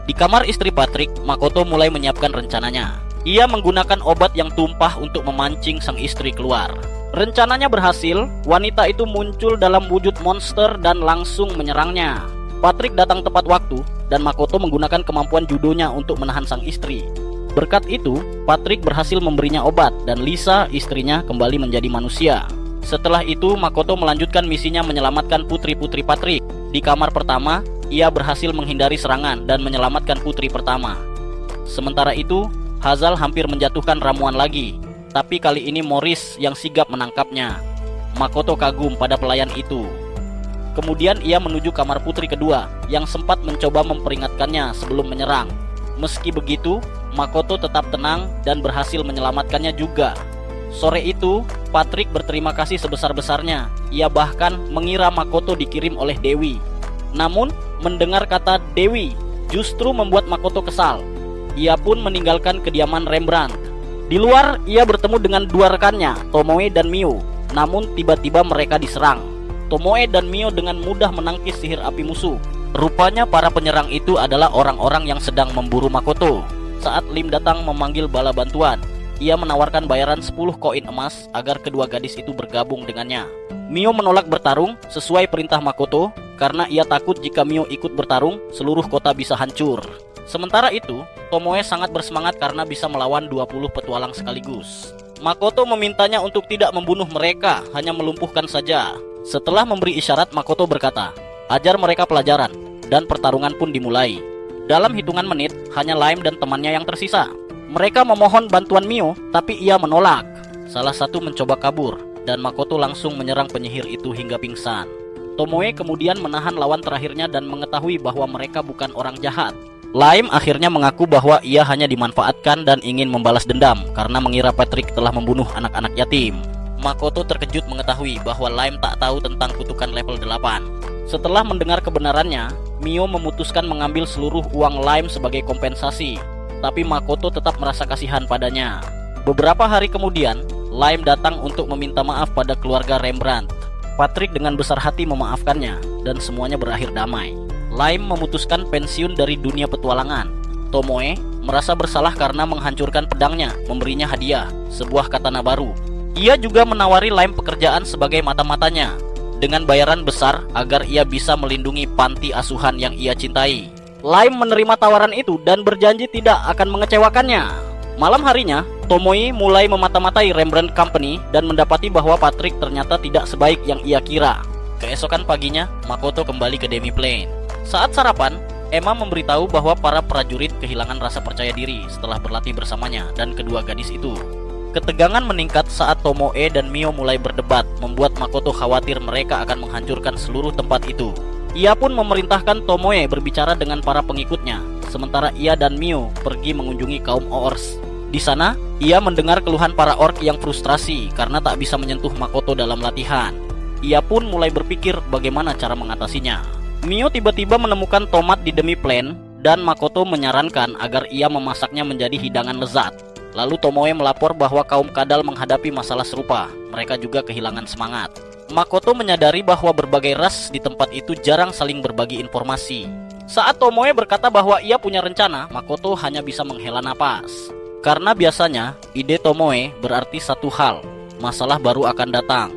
[SPEAKER 1] Di kamar istri Patrick, Makoto mulai menyiapkan rencananya. Ia menggunakan obat yang tumpah untuk memancing sang istri keluar. Rencananya berhasil, wanita itu muncul dalam wujud monster dan langsung menyerangnya. Patrick datang tepat waktu, dan Makoto menggunakan kemampuan judonya untuk menahan sang istri. Berkat itu, Patrick berhasil memberinya obat, dan Lisa, istrinya, kembali menjadi manusia. Setelah itu, Makoto melanjutkan misinya menyelamatkan putri-putri Patrick. Di kamar pertama, ia berhasil menghindari serangan dan menyelamatkan putri pertama. Sementara itu, Hazal hampir menjatuhkan ramuan lagi, tapi kali ini Morris yang sigap menangkapnya. Makoto kagum pada pelayan itu. Kemudian ia menuju kamar putri kedua yang sempat mencoba memperingatkannya sebelum menyerang. Meski begitu, Makoto tetap tenang dan berhasil menyelamatkannya juga. Sore itu, Patrick berterima kasih sebesar-besarnya. Ia bahkan mengira Makoto dikirim oleh Dewi. Namun, mendengar kata Dewi justru membuat Makoto kesal. Ia pun meninggalkan kediaman Rembrandt. Di luar, ia bertemu dengan 2 rekannya, Tomoe dan Mio. Namun, tiba-tiba mereka diserang. Tomoe dan Mio dengan mudah menangkis sihir api musuh. Rupanya para penyerang itu adalah orang-orang yang sedang memburu Makoto. Saat Lim datang memanggil bala bantuan, ia menawarkan bayaran 10 koin emas agar kedua gadis itu bergabung dengannya. Mio menolak bertarung sesuai perintah Makoto karena ia takut jika Mio ikut bertarung, seluruh kota bisa hancur. Sementara itu, Tomoe sangat bersemangat karena bisa melawan 20 petualang sekaligus. Makoto memintanya untuk tidak membunuh mereka, hanya melumpuhkan saja. Setelah memberi isyarat, Makoto berkata, "Ajar mereka pelajaran," dan pertarungan pun dimulai. Dalam hitungan menit, hanya Lime dan temannya yang tersisa. Mereka memohon bantuan Mio, tapi ia menolak. Salah satu mencoba kabur, dan Makoto langsung menyerang penyihir itu hingga pingsan. Tomoe kemudian menahan lawan terakhirnya dan mengetahui bahwa mereka bukan orang jahat. Lime akhirnya mengaku bahwa ia hanya dimanfaatkan dan ingin membalas dendam karena mengira Patrick telah membunuh anak-anak yatim. Makoto terkejut mengetahui bahwa Lime tak tahu tentang kutukan level 8. Setelah mendengar kebenarannya, Mio memutuskan mengambil seluruh uang Lime sebagai kompensasi. Tapi Makoto tetap merasa kasihan padanya. Beberapa hari kemudian, Lime datang untuk meminta maaf pada keluarga Rembrandt. Patrick dengan besar hati memaafkannya, dan semuanya berakhir damai. Lime memutuskan pensiun dari dunia petualangan. Tomoe merasa bersalah karena menghancurkan pedangnya, memberinya hadiah, sebuah katana baru. Ia juga menawari Lime pekerjaan sebagai mata-matanya, dengan bayaran besar agar ia bisa melindungi panti asuhan yang ia cintai. Lime menerima tawaran itu dan berjanji tidak akan mengecewakannya. Malam harinya, Tomoe mulai memata-matai Rembrandt Company dan mendapati bahwa Patrick ternyata tidak sebaik yang ia kira. Keesokan paginya, Makoto kembali ke Demi Plane. Saat sarapan, Emma memberitahu bahwa para prajurit kehilangan rasa percaya diri setelah berlatih bersamanya dan kedua gadis itu. Ketegangan meningkat saat Tomoe dan Mio mulai berdebat, membuat Makoto khawatir mereka akan menghancurkan seluruh tempat itu. Ia pun memerintahkan Tomoe berbicara dengan para pengikutnya, sementara ia dan Mio pergi mengunjungi kaum Oors. Di sana, Ia mendengar keluhan para orc yang frustrasi karena tak bisa menyentuh Makoto dalam latihan. Ia pun mulai berpikir bagaimana cara mengatasinya. Mio tiba-tiba menemukan tomat di demi plan dan Makoto menyarankan agar ia memasaknya menjadi hidangan lezat. Lalu Tomoe melapor bahwa kaum kadal menghadapi masalah serupa. Mereka juga kehilangan semangat. Makoto menyadari bahwa berbagai ras di tempat itu jarang saling berbagi informasi. Saat Tomoe berkata bahwa ia punya rencana, Makoto hanya bisa menghela napas. Karena biasanya, ide Tomoe berarti satu hal, masalah baru akan datang.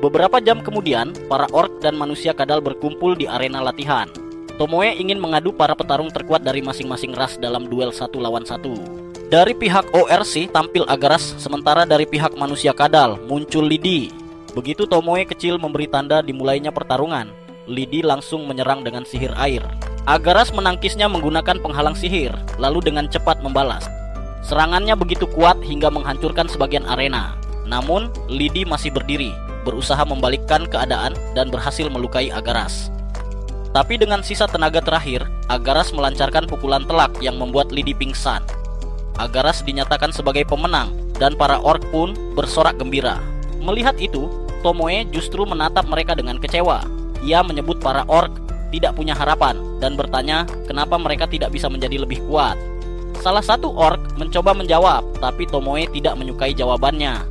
[SPEAKER 1] Beberapa jam kemudian, para orc dan manusia kadal berkumpul di arena latihan. Tomoe ingin mengadu para petarung terkuat dari masing-masing ras dalam duel 1 lawan 1. Dari pihak ORC tampil Agaras, sementara dari pihak manusia kadal muncul Lidi. Begitu Tomoe kecil memberi tanda dimulainya pertarungan, Lidi langsung menyerang dengan sihir air. Agaras menangkisnya menggunakan penghalang sihir, lalu dengan cepat membalas. Serangannya begitu kuat hingga menghancurkan sebagian arena. Namun, Lidi masih berdiri, berusaha membalikkan keadaan dan berhasil melukai Agaras. Tapi dengan sisa tenaga terakhir, Agaras melancarkan pukulan telak yang membuat Lidi pingsan. Agaras dinyatakan sebagai pemenang dan para orc pun bersorak gembira. Melihat itu, Tomoe justru menatap mereka dengan kecewa. Ia menyebut para orc tidak punya harapan dan bertanya kenapa mereka tidak bisa menjadi lebih kuat. Salah satu orc mencoba menjawab, tapi Tomoe tidak menyukai jawabannya.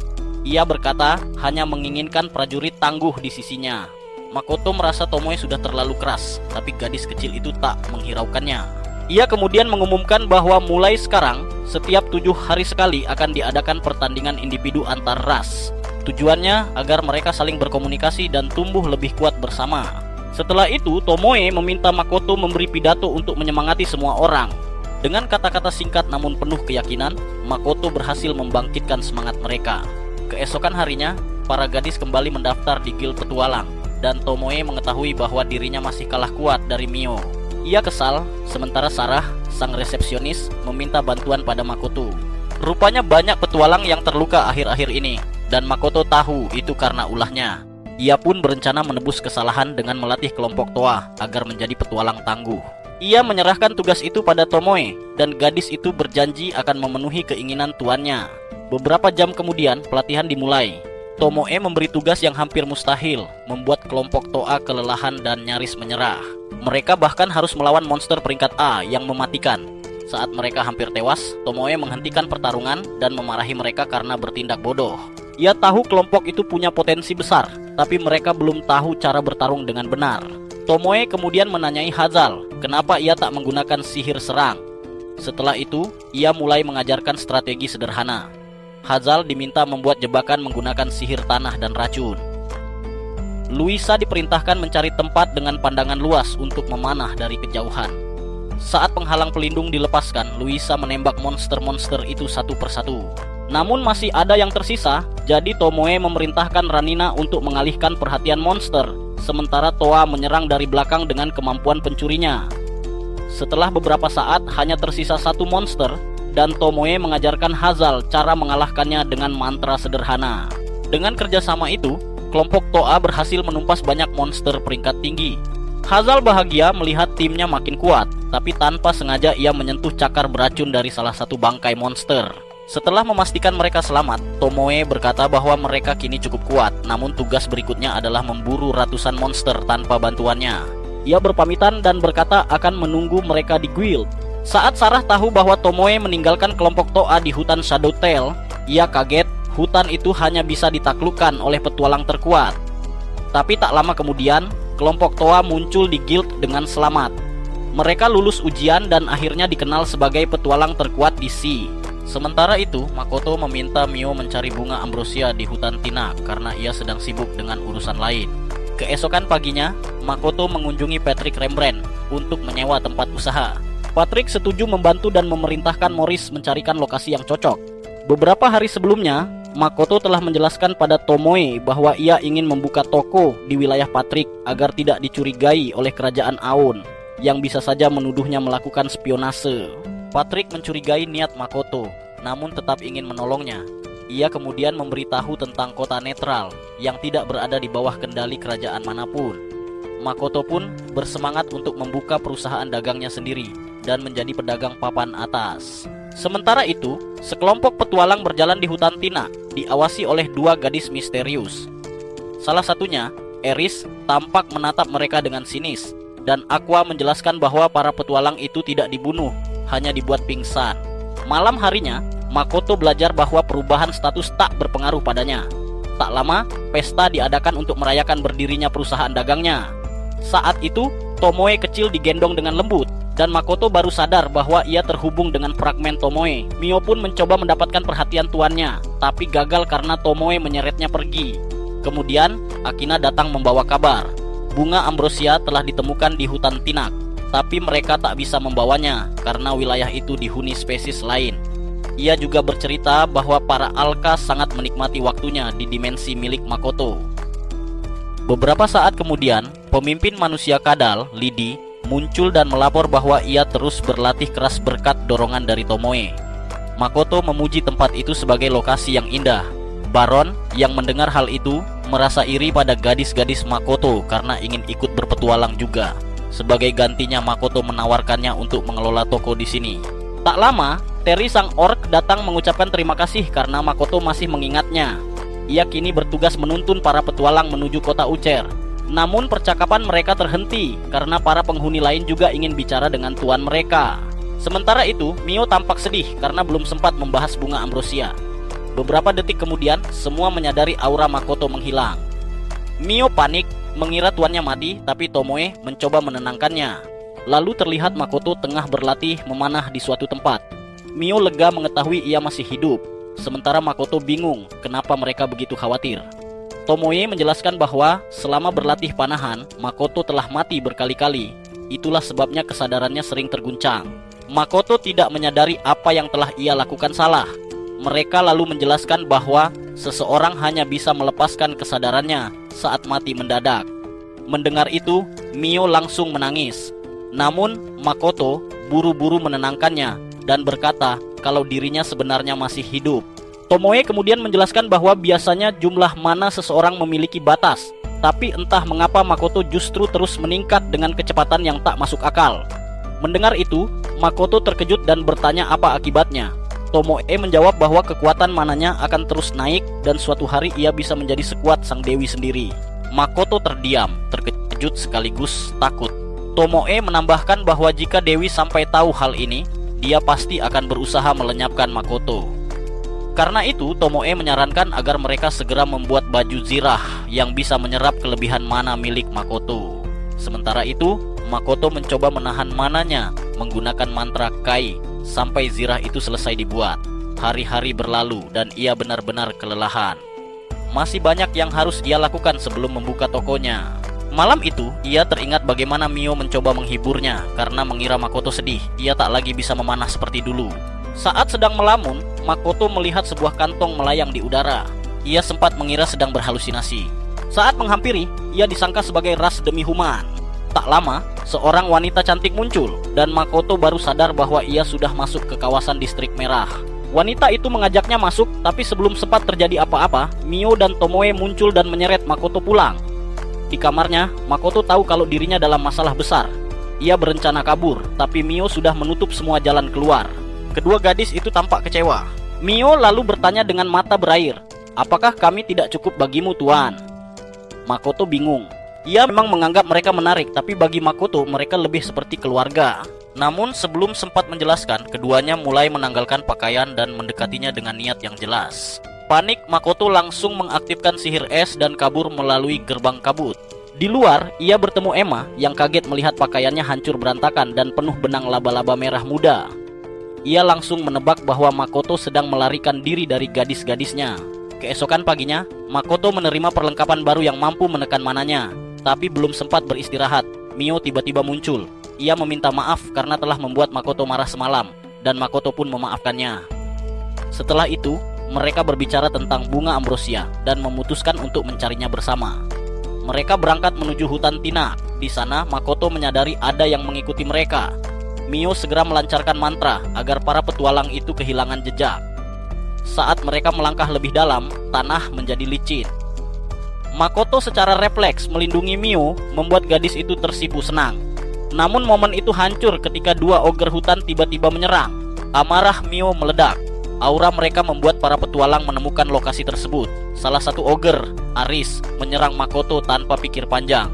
[SPEAKER 1] Ia berkata hanya menginginkan prajurit tangguh di sisinya. Makoto merasa Tomoe sudah terlalu keras, tapi gadis kecil itu tak menghiraukannya. Ia kemudian mengumumkan bahwa mulai sekarang, setiap 7 hari sekali akan diadakan pertandingan individu antar ras. Tujuannya agar mereka saling berkomunikasi dan tumbuh lebih kuat bersama. Setelah itu, Tomoe meminta Makoto memberi pidato untuk menyemangati semua orang. Dengan kata-kata singkat namun penuh keyakinan, Makoto berhasil membangkitkan semangat mereka. Keesokan harinya, para gadis kembali mendaftar di Guild Petualang, dan Tomoe mengetahui bahwa dirinya masih kalah kuat dari Mio. Ia kesal, sementara Sarah, sang resepsionis, meminta bantuan pada Makoto. Rupanya banyak petualang yang terluka akhir-akhir ini, dan Makoto tahu itu karena ulahnya. Ia pun berencana menebus kesalahan dengan melatih kelompok Toa agar menjadi petualang tangguh. Ia menyerahkan tugas itu pada Tomoe, dan gadis itu berjanji akan memenuhi keinginan tuannya. Beberapa jam kemudian, pelatihan dimulai. Tomoe memberi tugas yang hampir mustahil, membuat kelompok Toa kelelahan dan nyaris menyerah. Mereka bahkan harus melawan monster peringkat A yang mematikan. Saat mereka hampir tewas, Tomoe menghentikan pertarungan dan memarahi mereka karena bertindak bodoh. Ia tahu kelompok itu punya potensi besar, tapi mereka belum tahu cara bertarung dengan benar. Tomoe kemudian menanyai Hazal, kenapa ia tak menggunakan sihir serang. Setelah itu, ia mulai mengajarkan strategi sederhana. Hazal diminta membuat jebakan menggunakan sihir tanah dan racun. Luisa diperintahkan mencari tempat dengan pandangan luas untuk memanah dari kejauhan. Saat penghalang pelindung dilepaskan, Luisa menembak monster-monster itu satu persatu. Namun masih ada yang tersisa, jadi Tomoe memerintahkan Ranina untuk mengalihkan perhatian monster, sementara Toa menyerang dari belakang dengan kemampuan pencurinya. Setelah beberapa saat, hanya tersisa satu monster, dan Tomoe mengajarkan Hazal cara mengalahkannya dengan mantra sederhana. Dengan kerjasama itu, kelompok Toa berhasil menumpas banyak monster peringkat tinggi. Hazal bahagia melihat timnya makin kuat, tapi tanpa sengaja ia menyentuh cakar beracun dari salah satu bangkai monster. Setelah memastikan mereka selamat, Tomoe berkata bahwa mereka kini cukup kuat, namun tugas berikutnya adalah memburu ratusan monster tanpa bantuannya. Ia berpamitan dan berkata akan menunggu mereka di guild. Saat Sarah tahu bahwa Tomoe meninggalkan kelompok Toa di hutan Shadowtail, ia kaget hutan itu hanya bisa ditaklukkan oleh petualang terkuat. Tapi tak lama kemudian, kelompok Toa muncul di guild dengan selamat. Mereka lulus ujian dan akhirnya dikenal sebagai petualang terkuat di Sea. Sementara itu, Makoto meminta Mio mencari bunga ambrosia di hutan Tina karena ia sedang sibuk dengan urusan lain. Keesokan paginya, Makoto mengunjungi Patrick Rembrandt untuk menyewa tempat usaha. Patrick setuju membantu dan memerintahkan Morris mencarikan lokasi yang cocok. Beberapa hari sebelumnya, Makoto telah menjelaskan pada Tomoe bahwa ia ingin membuka toko di wilayah Patrick agar tidak dicurigai oleh kerajaan Aon yang bisa saja menuduhnya melakukan spionase. Patrick mencurigai niat Makoto, namun tetap ingin menolongnya. Ia kemudian memberitahu tentang kota netral yang tidak berada di bawah kendali kerajaan manapun. Makoto pun bersemangat untuk membuka perusahaan dagangnya sendiri dan menjadi pedagang papan atas. Sementara itu, Sekelompok petualang berjalan di hutan Tinak, diawasi oleh dua gadis misterius. Salah satunya, Eris, tampak menatap mereka dengan sinis, dan Aqua menjelaskan bahwa para petualang itu tidak dibunuh, hanya dibuat pingsan. Malam harinya, Makoto belajar bahwa perubahan status tak berpengaruh padanya. Tak lama, pesta diadakan untuk merayakan berdirinya perusahaan dagangnya. Saat itu, Tomoe kecil digendong dengan lembut, dan Makoto baru sadar bahwa ia terhubung dengan fragmen Tomoe. Mio pun mencoba mendapatkan perhatian tuannya, tapi gagal karena Tomoe menyeretnya pergi. Kemudian, Akina datang membawa kabar. Bunga ambrosia telah ditemukan di hutan Tinak, tapi mereka tak bisa membawanya karena wilayah itu dihuni spesies lain. Ia juga bercerita bahwa para Alka sangat menikmati waktunya di dimensi milik Makoto. Beberapa saat kemudian, pemimpin manusia kadal, Lidi, muncul dan melapor bahwa ia terus berlatih keras berkat dorongan dari Tomoe. Makoto memuji tempat itu sebagai lokasi yang indah. Baron yang mendengar hal itu merasa iri pada gadis-gadis Makoto karena ingin ikut berpetualang juga. Sebagai gantinya, Makoto menawarkannya untuk mengelola toko di sini. Tak lama, Terry sang orc datang mengucapkan terima kasih karena Makoto masih mengingatnya. Ia kini bertugas menuntun para petualang menuju kota Ucer. Namun percakapan mereka terhenti karena para penghuni lain juga ingin bicara dengan tuan mereka. Sementara itu, Mio tampak sedih karena belum sempat membahas bunga ambrosia. Beberapa detik kemudian, semua menyadari aura Makoto menghilang. Mio panik, mengira tuannya mati, tapi Tomoe mencoba menenangkannya. Lalu terlihat Makoto tengah berlatih memanah di suatu tempat. Mio lega mengetahui ia masih hidup, sementara Makoto bingung kenapa mereka begitu khawatir. Tomoe menjelaskan bahwa selama berlatih panahan, Makoto telah mati berkali-kali. Itulah sebabnya kesadarannya sering terguncang. Makoto tidak menyadari apa yang telah ia lakukan salah. Mereka lalu menjelaskan bahwa seseorang hanya bisa melepaskan kesadarannya saat mati mendadak. Mendengar itu, Mio langsung menangis. Namun, Makoto buru-buru menenangkannya dan berkata kalau dirinya sebenarnya masih hidup. Tomoe kemudian menjelaskan bahwa biasanya jumlah mana seseorang memiliki batas, tapi entah mengapa Makoto justru terus meningkat dengan kecepatan yang tak masuk akal. Mendengar itu, Makoto terkejut dan bertanya apa akibatnya. Tomoe menjawab bahwa kekuatan mananya akan terus naik dan suatu hari ia bisa menjadi sekuat sang dewi sendiri. Makoto terdiam, terkejut sekaligus takut. Tomoe menambahkan bahwa jika Dewi sampai tahu hal ini, dia pasti akan berusaha melenyapkan Makoto. Karena itu, Tomoe menyarankan agar mereka segera membuat baju zirah yang bisa menyerap kelebihan mana milik Makoto. Sementara itu, Makoto mencoba menahan mananya menggunakan mantra Kai sampai zirah itu selesai dibuat. Hari-hari berlalu dan ia benar-benar kelelahan. Masih banyak yang harus ia lakukan sebelum membuka tokonya. Malam itu, ia teringat bagaimana Mio mencoba menghiburnya karena mengira Makoto sedih. Ia tak lagi bisa memanah seperti dulu. Saat sedang melamun, Makoto melihat sebuah kantong melayang di udara. Ia sempat mengira sedang berhalusinasi. Saat menghampiri, ia disangka sebagai ras demi human. Tak lama, seorang wanita cantik muncul dan Makoto baru sadar bahwa ia sudah masuk ke kawasan distrik merah. Wanita itu mengajaknya masuk, tapi sebelum sempat terjadi apa-apa, Mio dan Tomoe muncul dan menyeret Makoto pulang. Di kamarnya, Makoto tahu kalau dirinya dalam masalah besar. Ia berencana kabur, tapi Mio sudah menutup semua jalan keluar. Kedua gadis itu tampak kecewa. Mio lalu bertanya dengan mata berair, "Apakah kami tidak cukup bagimu, Tuan?" Makoto bingung. Ia memang menganggap mereka menarik, tapi bagi Makoto mereka lebih seperti keluarga. Namun sebelum sempat menjelaskan, keduanya mulai menanggalkan pakaian dan mendekatinya dengan niat yang jelas. Panik, Makoto langsung mengaktifkan sihir es dan kabur melalui gerbang kabut. Di luar, ia bertemu Emma yang kaget melihat pakaiannya hancur berantakan dan penuh benang laba-laba merah muda. Ia langsung menebak bahwa Makoto sedang melarikan diri dari gadis-gadisnya. Keesokan paginya, Makoto menerima perlengkapan baru yang mampu menekan mananya. Tapi belum sempat beristirahat, Mio tiba-tiba muncul. Ia meminta maaf karena telah membuat Makoto marah semalam, dan Makoto pun memaafkannya. Setelah itu, mereka berbicara tentang bunga ambrosia dan memutuskan untuk mencarinya bersama. Mereka berangkat menuju hutan Tinak. Di sana, Makoto menyadari ada yang mengikuti mereka. Mio segera melancarkan mantra agar para petualang itu kehilangan jejak. Saat mereka melangkah lebih dalam, tanah menjadi licin. Makoto secara refleks melindungi Mio, membuat gadis itu tersipu senang. Namun momen itu hancur ketika dua ogger hutan tiba-tiba menyerang. Amarah Mio meledak. Aura mereka membuat para petualang menemukan lokasi tersebut. Salah satu ogre, Aris, menyerang Makoto tanpa pikir panjang.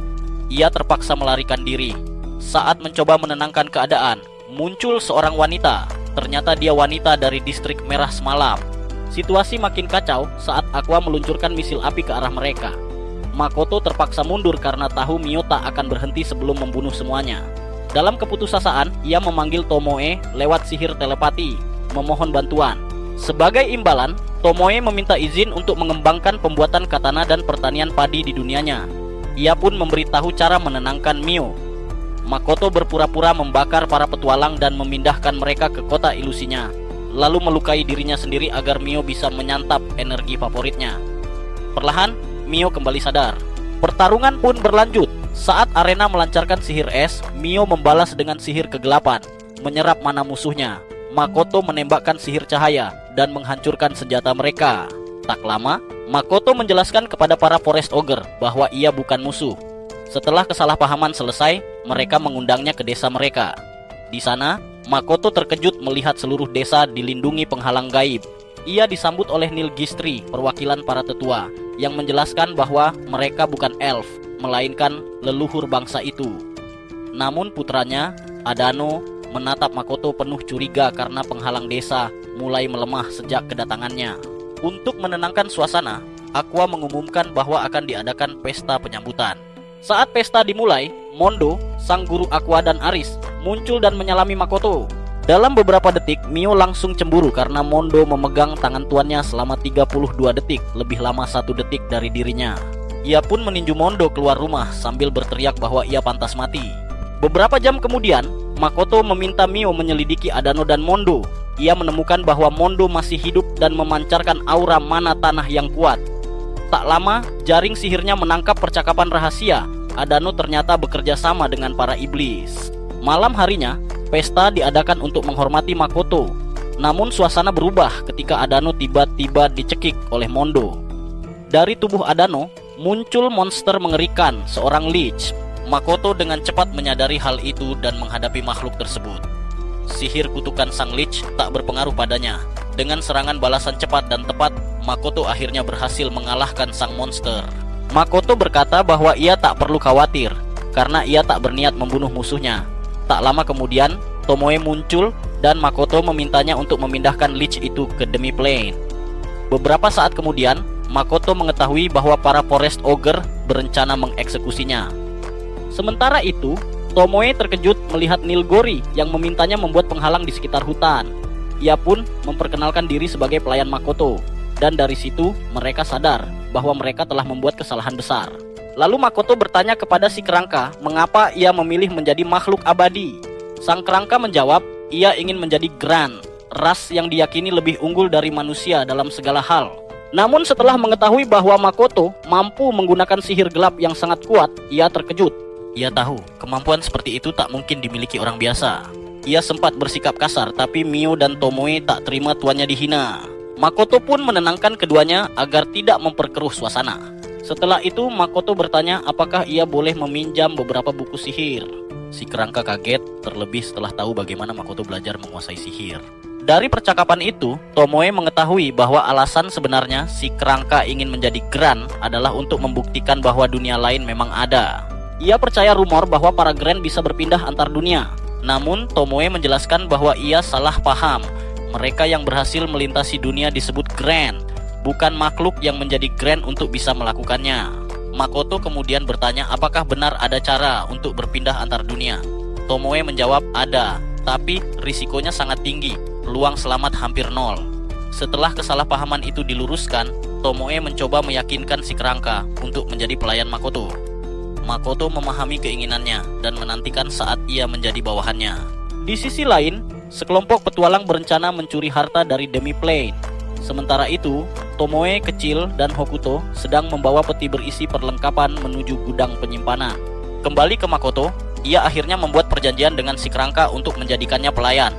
[SPEAKER 1] Ia terpaksa melarikan diri. Saat mencoba menenangkan keadaan, muncul seorang wanita. Ternyata dia wanita dari distrik Merah Semalam. Situasi makin kacau saat Aqua meluncurkan misil api ke arah mereka. Makoto terpaksa mundur karena tahu Mio tak akan berhenti sebelum membunuh semuanya. Dalam keputusasaan, ia memanggil Tomoe lewat sihir telepati, memohon bantuan. Sebagai imbalan, Tomoe meminta izin untuk mengembangkan pembuatan katana dan pertanian padi di dunianya. Ia pun memberitahu cara menenangkan Mio. Makoto berpura-pura membakar para petualang dan memindahkan mereka ke kota ilusinya, lalu melukai dirinya sendiri agar Mio bisa menyantap energi favoritnya. Perlahan, Mio kembali sadar. Pertarungan pun berlanjut. Saat arena melancarkan sihir es, Mio membalas dengan sihir kegelapan, menyerap mana musuhnya. Makoto menembakkan sihir cahaya dan menghancurkan senjata mereka. Tak lama, Makoto menjelaskan kepada para Forest Ogre bahwa ia bukan musuh. Setelah kesalahpahaman selesai, mereka mengundangnya ke desa mereka. Di sana, Makoto terkejut melihat seluruh desa dilindungi penghalang gaib. Ia disambut oleh Nilgistri, perwakilan para tetua, yang menjelaskan bahwa mereka bukan elf, melainkan leluhur bangsa itu. Namun putranya, Adano, menatap Makoto penuh curiga karena penghalang desa mulai melemah sejak kedatangannya. Untuk menenangkan suasana, Aqua mengumumkan bahwa akan diadakan pesta penyambutan. Saat pesta dimulai, Mondo, sang guru Aqua dan Aris, muncul dan menyalami Makoto. Dalam beberapa detik, Mio langsung cemburu karena Mondo memegang tangan tuannya selama 32 detik, lebih lama 1 detik dari dirinya. Ia pun meninju Mondo keluar rumah sambil berteriak bahwa ia pantas mati. Beberapa jam kemudian, Makoto meminta Mio menyelidiki Adano dan Mondo. Ia menemukan bahwa Mondo masih hidup dan memancarkan aura mana tanah yang kuat. Tak lama, jaring sihirnya menangkap percakapan rahasia. Adano ternyata bekerja sama dengan para iblis. Malam harinya, pesta diadakan untuk menghormati Makoto. Namun suasana berubah ketika Adano tiba-tiba dicekik oleh Mondo. Dari tubuh Adano, muncul monster mengerikan, seorang lich. Makoto dengan cepat menyadari hal itu dan menghadapi makhluk tersebut. Sihir kutukan sang lich tak berpengaruh padanya. Dengan serangan balasan cepat dan tepat, Makoto akhirnya berhasil mengalahkan sang monster. Makoto berkata bahwa ia tak perlu khawatir, karena ia tak berniat membunuh musuhnya. Tak lama kemudian, Tomoe muncul dan Makoto memintanya untuk memindahkan lich itu ke Demi Plane. Beberapa saat kemudian, Makoto mengetahui bahwa para Forest Ogre berencana mengeksekusinya. Sementara itu, Tomoe terkejut melihat Nilgori yang memintanya membuat penghalang di sekitar hutan. Ia pun memperkenalkan diri sebagai pelayan Makoto, dan dari situ mereka sadar bahwa mereka telah membuat kesalahan besar. Lalu Makoto bertanya kepada si kerangka mengapa ia memilih menjadi makhluk abadi. Sang kerangka menjawab, ia ingin menjadi Grand, ras yang diyakini lebih unggul dari manusia dalam segala hal. Namun setelah mengetahui bahwa Makoto mampu menggunakan sihir gelap yang sangat kuat, ia terkejut. Ia tahu kemampuan seperti itu tak mungkin dimiliki orang biasa. Ia sempat bersikap kasar, tapi Mio dan Tomoe tak terima tuannya dihina. Makoto pun menenangkan keduanya agar tidak memperkeruh suasana. Setelah itu Makoto bertanya apakah ia boleh meminjam beberapa buku sihir. Si kerangka kaget, terlebih setelah tahu bagaimana Makoto belajar menguasai sihir. Dari percakapan itu, Tomoe mengetahui bahwa alasan sebenarnya si kerangka ingin menjadi Grand adalah untuk membuktikan bahwa dunia lain memang ada. Ia percaya rumor bahwa para Grand bisa berpindah antar dunia. Namun Tomoe menjelaskan bahwa ia salah paham. Mereka yang berhasil melintasi dunia disebut Grand, bukan makhluk yang menjadi Grand untuk bisa melakukannya. Makoto kemudian bertanya apakah benar ada cara untuk berpindah antar dunia. Tomoe menjawab ada, tapi risikonya sangat tinggi, peluang selamat hampir nol. Setelah kesalahpahaman itu diluruskan, Tomoe mencoba meyakinkan si kerangka untuk menjadi pelayan Makoto. Makoto memahami keinginannya dan menantikan saat ia menjadi bawahannya. Di sisi lain, sekelompok petualang berencana mencuri harta dari Demi Plane. Sementara itu, Tomoe kecil dan Hokuto sedang membawa peti berisi perlengkapan menuju gudang penyimpanan. Kembali ke Makoto, ia akhirnya membuat perjanjian dengan si kerangka untuk menjadikannya pelayan.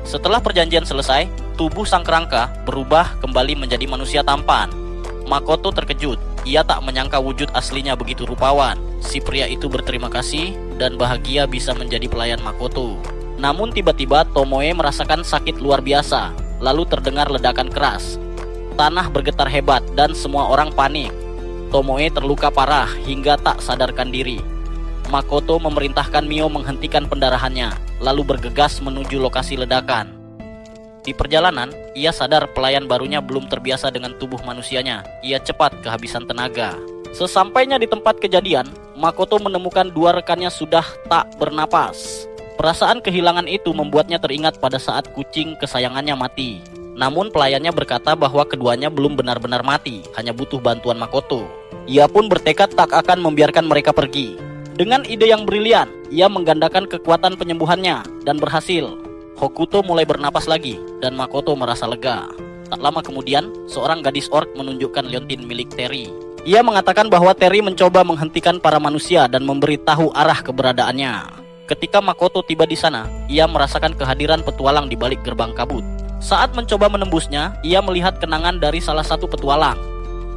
[SPEAKER 1] Setelah perjanjian selesai, tubuh sang kerangka berubah kembali menjadi manusia tampan. Makoto terkejut, ia tak menyangka wujud aslinya begitu rupawan. Si pria itu berterima kasih dan bahagia bisa menjadi pelayan Makoto. Namun tiba-tiba Tomoe merasakan sakit luar biasa. lalu terdengar ledakan keras. Tanah bergetar hebat dan semua orang panik. Tomoe terluka parah hingga tak sadarkan diri. Makoto memerintahkan Mio menghentikan pendarahannya, lalu bergegas menuju lokasi ledakan. Di perjalanan, ia sadar pelayan barunya belum terbiasa dengan tubuh manusianya. Ia cepat kehabisan tenaga. Sesampainya di tempat kejadian, Makoto menemukan dua rekannya sudah tak bernapas. Perasaan kehilangan itu membuatnya teringat pada saat kucing kesayangannya mati. Namun pelayannya berkata bahwa keduanya belum benar-benar mati, hanya butuh bantuan Makoto. Ia pun bertekad tak akan membiarkan mereka pergi. Dengan ide yang brilian, ia menggandakan kekuatan penyembuhannya dan berhasil. Hokuto mulai bernapas lagi dan Makoto merasa lega. Tak lama kemudian, seorang gadis orc menunjukkan liontin milik Terry. Ia mengatakan bahwa Terry mencoba menghentikan para manusia dan memberitahu arah keberadaannya. Ketika Makoto tiba di sana, ia merasakan kehadiran petualang di balik gerbang kabut. Saat mencoba menembusnya, ia melihat kenangan dari salah satu petualang.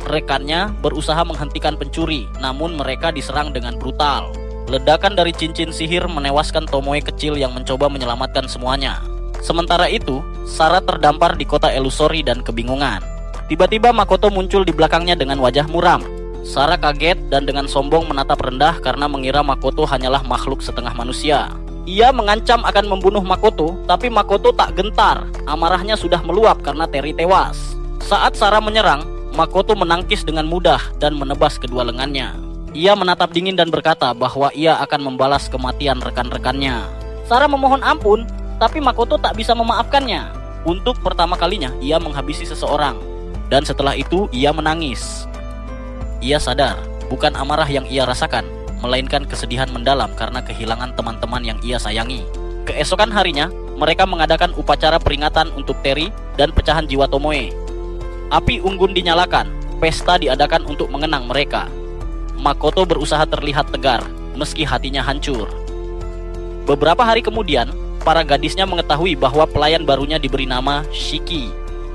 [SPEAKER 1] Rekannya berusaha menghentikan pencuri, namun mereka diserang dengan brutal. Ledakan dari cincin sihir menewaskan Tomoe kecil yang mencoba menyelamatkan semuanya. Sementara itu, Sarah terdampar di kota Elusori dan kebingungan. Tiba-tiba Makoto muncul di belakangnya dengan wajah muram. Sarah kaget dan dengan sombong menatap rendah karena mengira Makoto hanyalah makhluk setengah manusia. Ia mengancam akan membunuh Makoto, tapi Makoto tak gentar. Amarahnya sudah meluap karena Terry tewas. Saat Sarah menyerang, Makoto menangkis dengan mudah dan menebas kedua lengannya. Ia menatap dingin dan berkata bahwa ia akan membalas kematian rekan-rekannya. Sarah memohon ampun, tapi Makoto tak bisa memaafkannya. Untuk pertama kalinya, ia menghabisi seseorang. Dan setelah itu, ia menangis. Ia sadar, bukan amarah yang ia rasakan, melainkan kesedihan mendalam karena kehilangan teman-teman yang ia sayangi. Keesokan harinya, mereka mengadakan upacara peringatan untuk Terry dan pecahan jiwa Tomoe. Api unggun dinyalakan, pesta diadakan untuk mengenang mereka. Makoto berusaha terlihat tegar, meski hatinya hancur. Beberapa hari kemudian, para gadisnya mengetahui bahwa pelayan barunya diberi nama Shiki.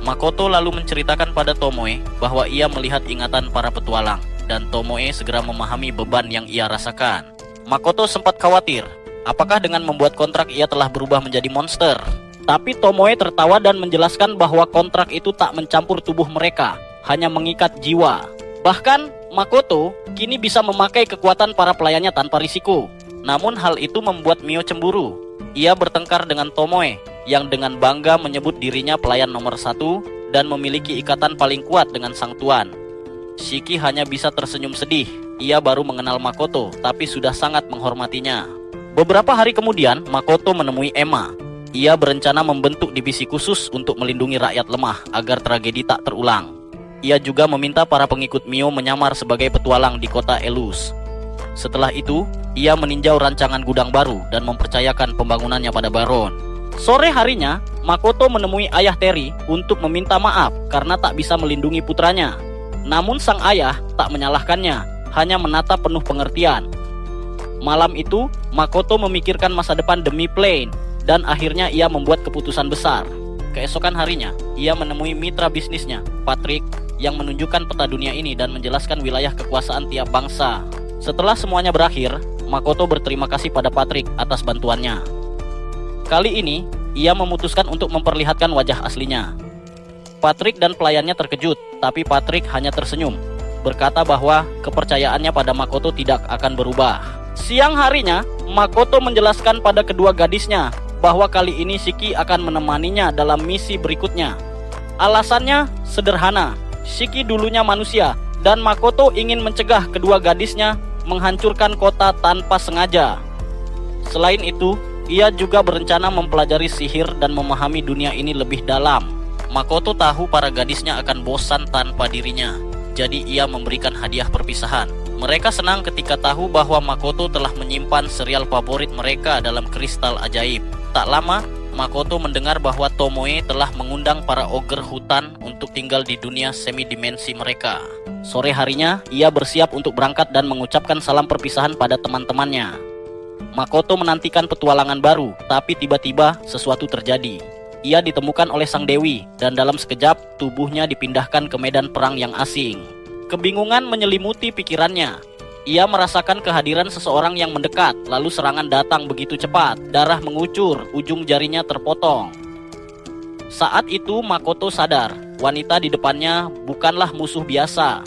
[SPEAKER 1] Makoto lalu menceritakan pada Tomoe bahwa ia melihat ingatan para petualang, dan Tomoe segera memahami beban yang ia rasakan. Makoto sempat khawatir, apakah dengan membuat kontrak ia telah berubah menjadi monster? Tapi Tomoe tertawa dan menjelaskan bahwa kontrak itu tak mencampur tubuh mereka, hanya mengikat jiwa. Bahkan, Makoto kini bisa memakai kekuatan para pelayannya tanpa risiko. Namun hal itu membuat Mio cemburu. Ia bertengkar dengan Tomoe, yang dengan bangga menyebut dirinya pelayan nomor 1 dan memiliki ikatan paling kuat dengan sang tuan. Shiki hanya bisa tersenyum sedih. Ia baru mengenal Makoto, tapi sudah sangat menghormatinya. Beberapa hari kemudian, Makoto menemui Emma. Ia berencana membentuk divisi khusus untuk melindungi rakyat lemah agar tragedi tak terulang. Ia juga meminta para pengikut Mio menyamar sebagai petualang di kota Elus. Setelah itu, ia meninjau rancangan gudang baru dan mempercayakan pembangunannya pada Baron. Sore harinya, Makoto menemui ayah Terry untuk meminta maaf karena tak bisa melindungi putranya. Namun sang ayah tak menyalahkannya, hanya menatap penuh pengertian. Malam itu, Makoto memikirkan masa depan demi Plain, dan akhirnya ia membuat keputusan besar. Keesokan harinya, ia menemui mitra bisnisnya, Patrick, yang menunjukkan peta dunia ini dan menjelaskan wilayah kekuasaan tiap bangsa. Setelah semuanya berakhir, Makoto berterima kasih pada Patrick atas bantuannya. Kali ini, ia memutuskan untuk memperlihatkan wajah aslinya. Patrick dan pelayannya terkejut, tapi Patrick hanya tersenyum, berkata bahwa kepercayaannya pada Makoto tidak akan berubah. Siang harinya, Makoto menjelaskan pada kedua gadisnya bahwa kali ini Shiki akan menemaninya dalam misi berikutnya. Alasannya sederhana, Shiki dulunya manusia, dan Makoto ingin mencegah kedua gadisnya menghancurkan kota tanpa sengaja. Selain itu, ia juga berencana mempelajari sihir dan memahami dunia ini lebih dalam. Makoto tahu para gadisnya akan bosan tanpa dirinya, jadi ia memberikan hadiah perpisahan. Mereka senang ketika tahu bahwa Makoto telah menyimpan serial favorit mereka dalam kristal ajaib. Tak lama, Makoto mendengar bahwa Tomoe telah mengundang para ogre hutan untuk tinggal di dunia semi-dimensi mereka. Sore harinya, ia bersiap untuk berangkat dan mengucapkan salam perpisahan pada teman-temannya. Makoto menantikan petualangan baru, tapi tiba-tiba sesuatu terjadi. Ia ditemukan oleh sang dewi, dan dalam sekejap tubuhnya dipindahkan ke medan perang yang asing. Kebingungan menyelimuti pikirannya. Ia merasakan kehadiran seseorang yang mendekat, lalu serangan datang begitu cepat. Darah mengucur, ujung jarinya terpotong. Saat itu Makoto sadar, wanita di depannya bukanlah musuh biasa.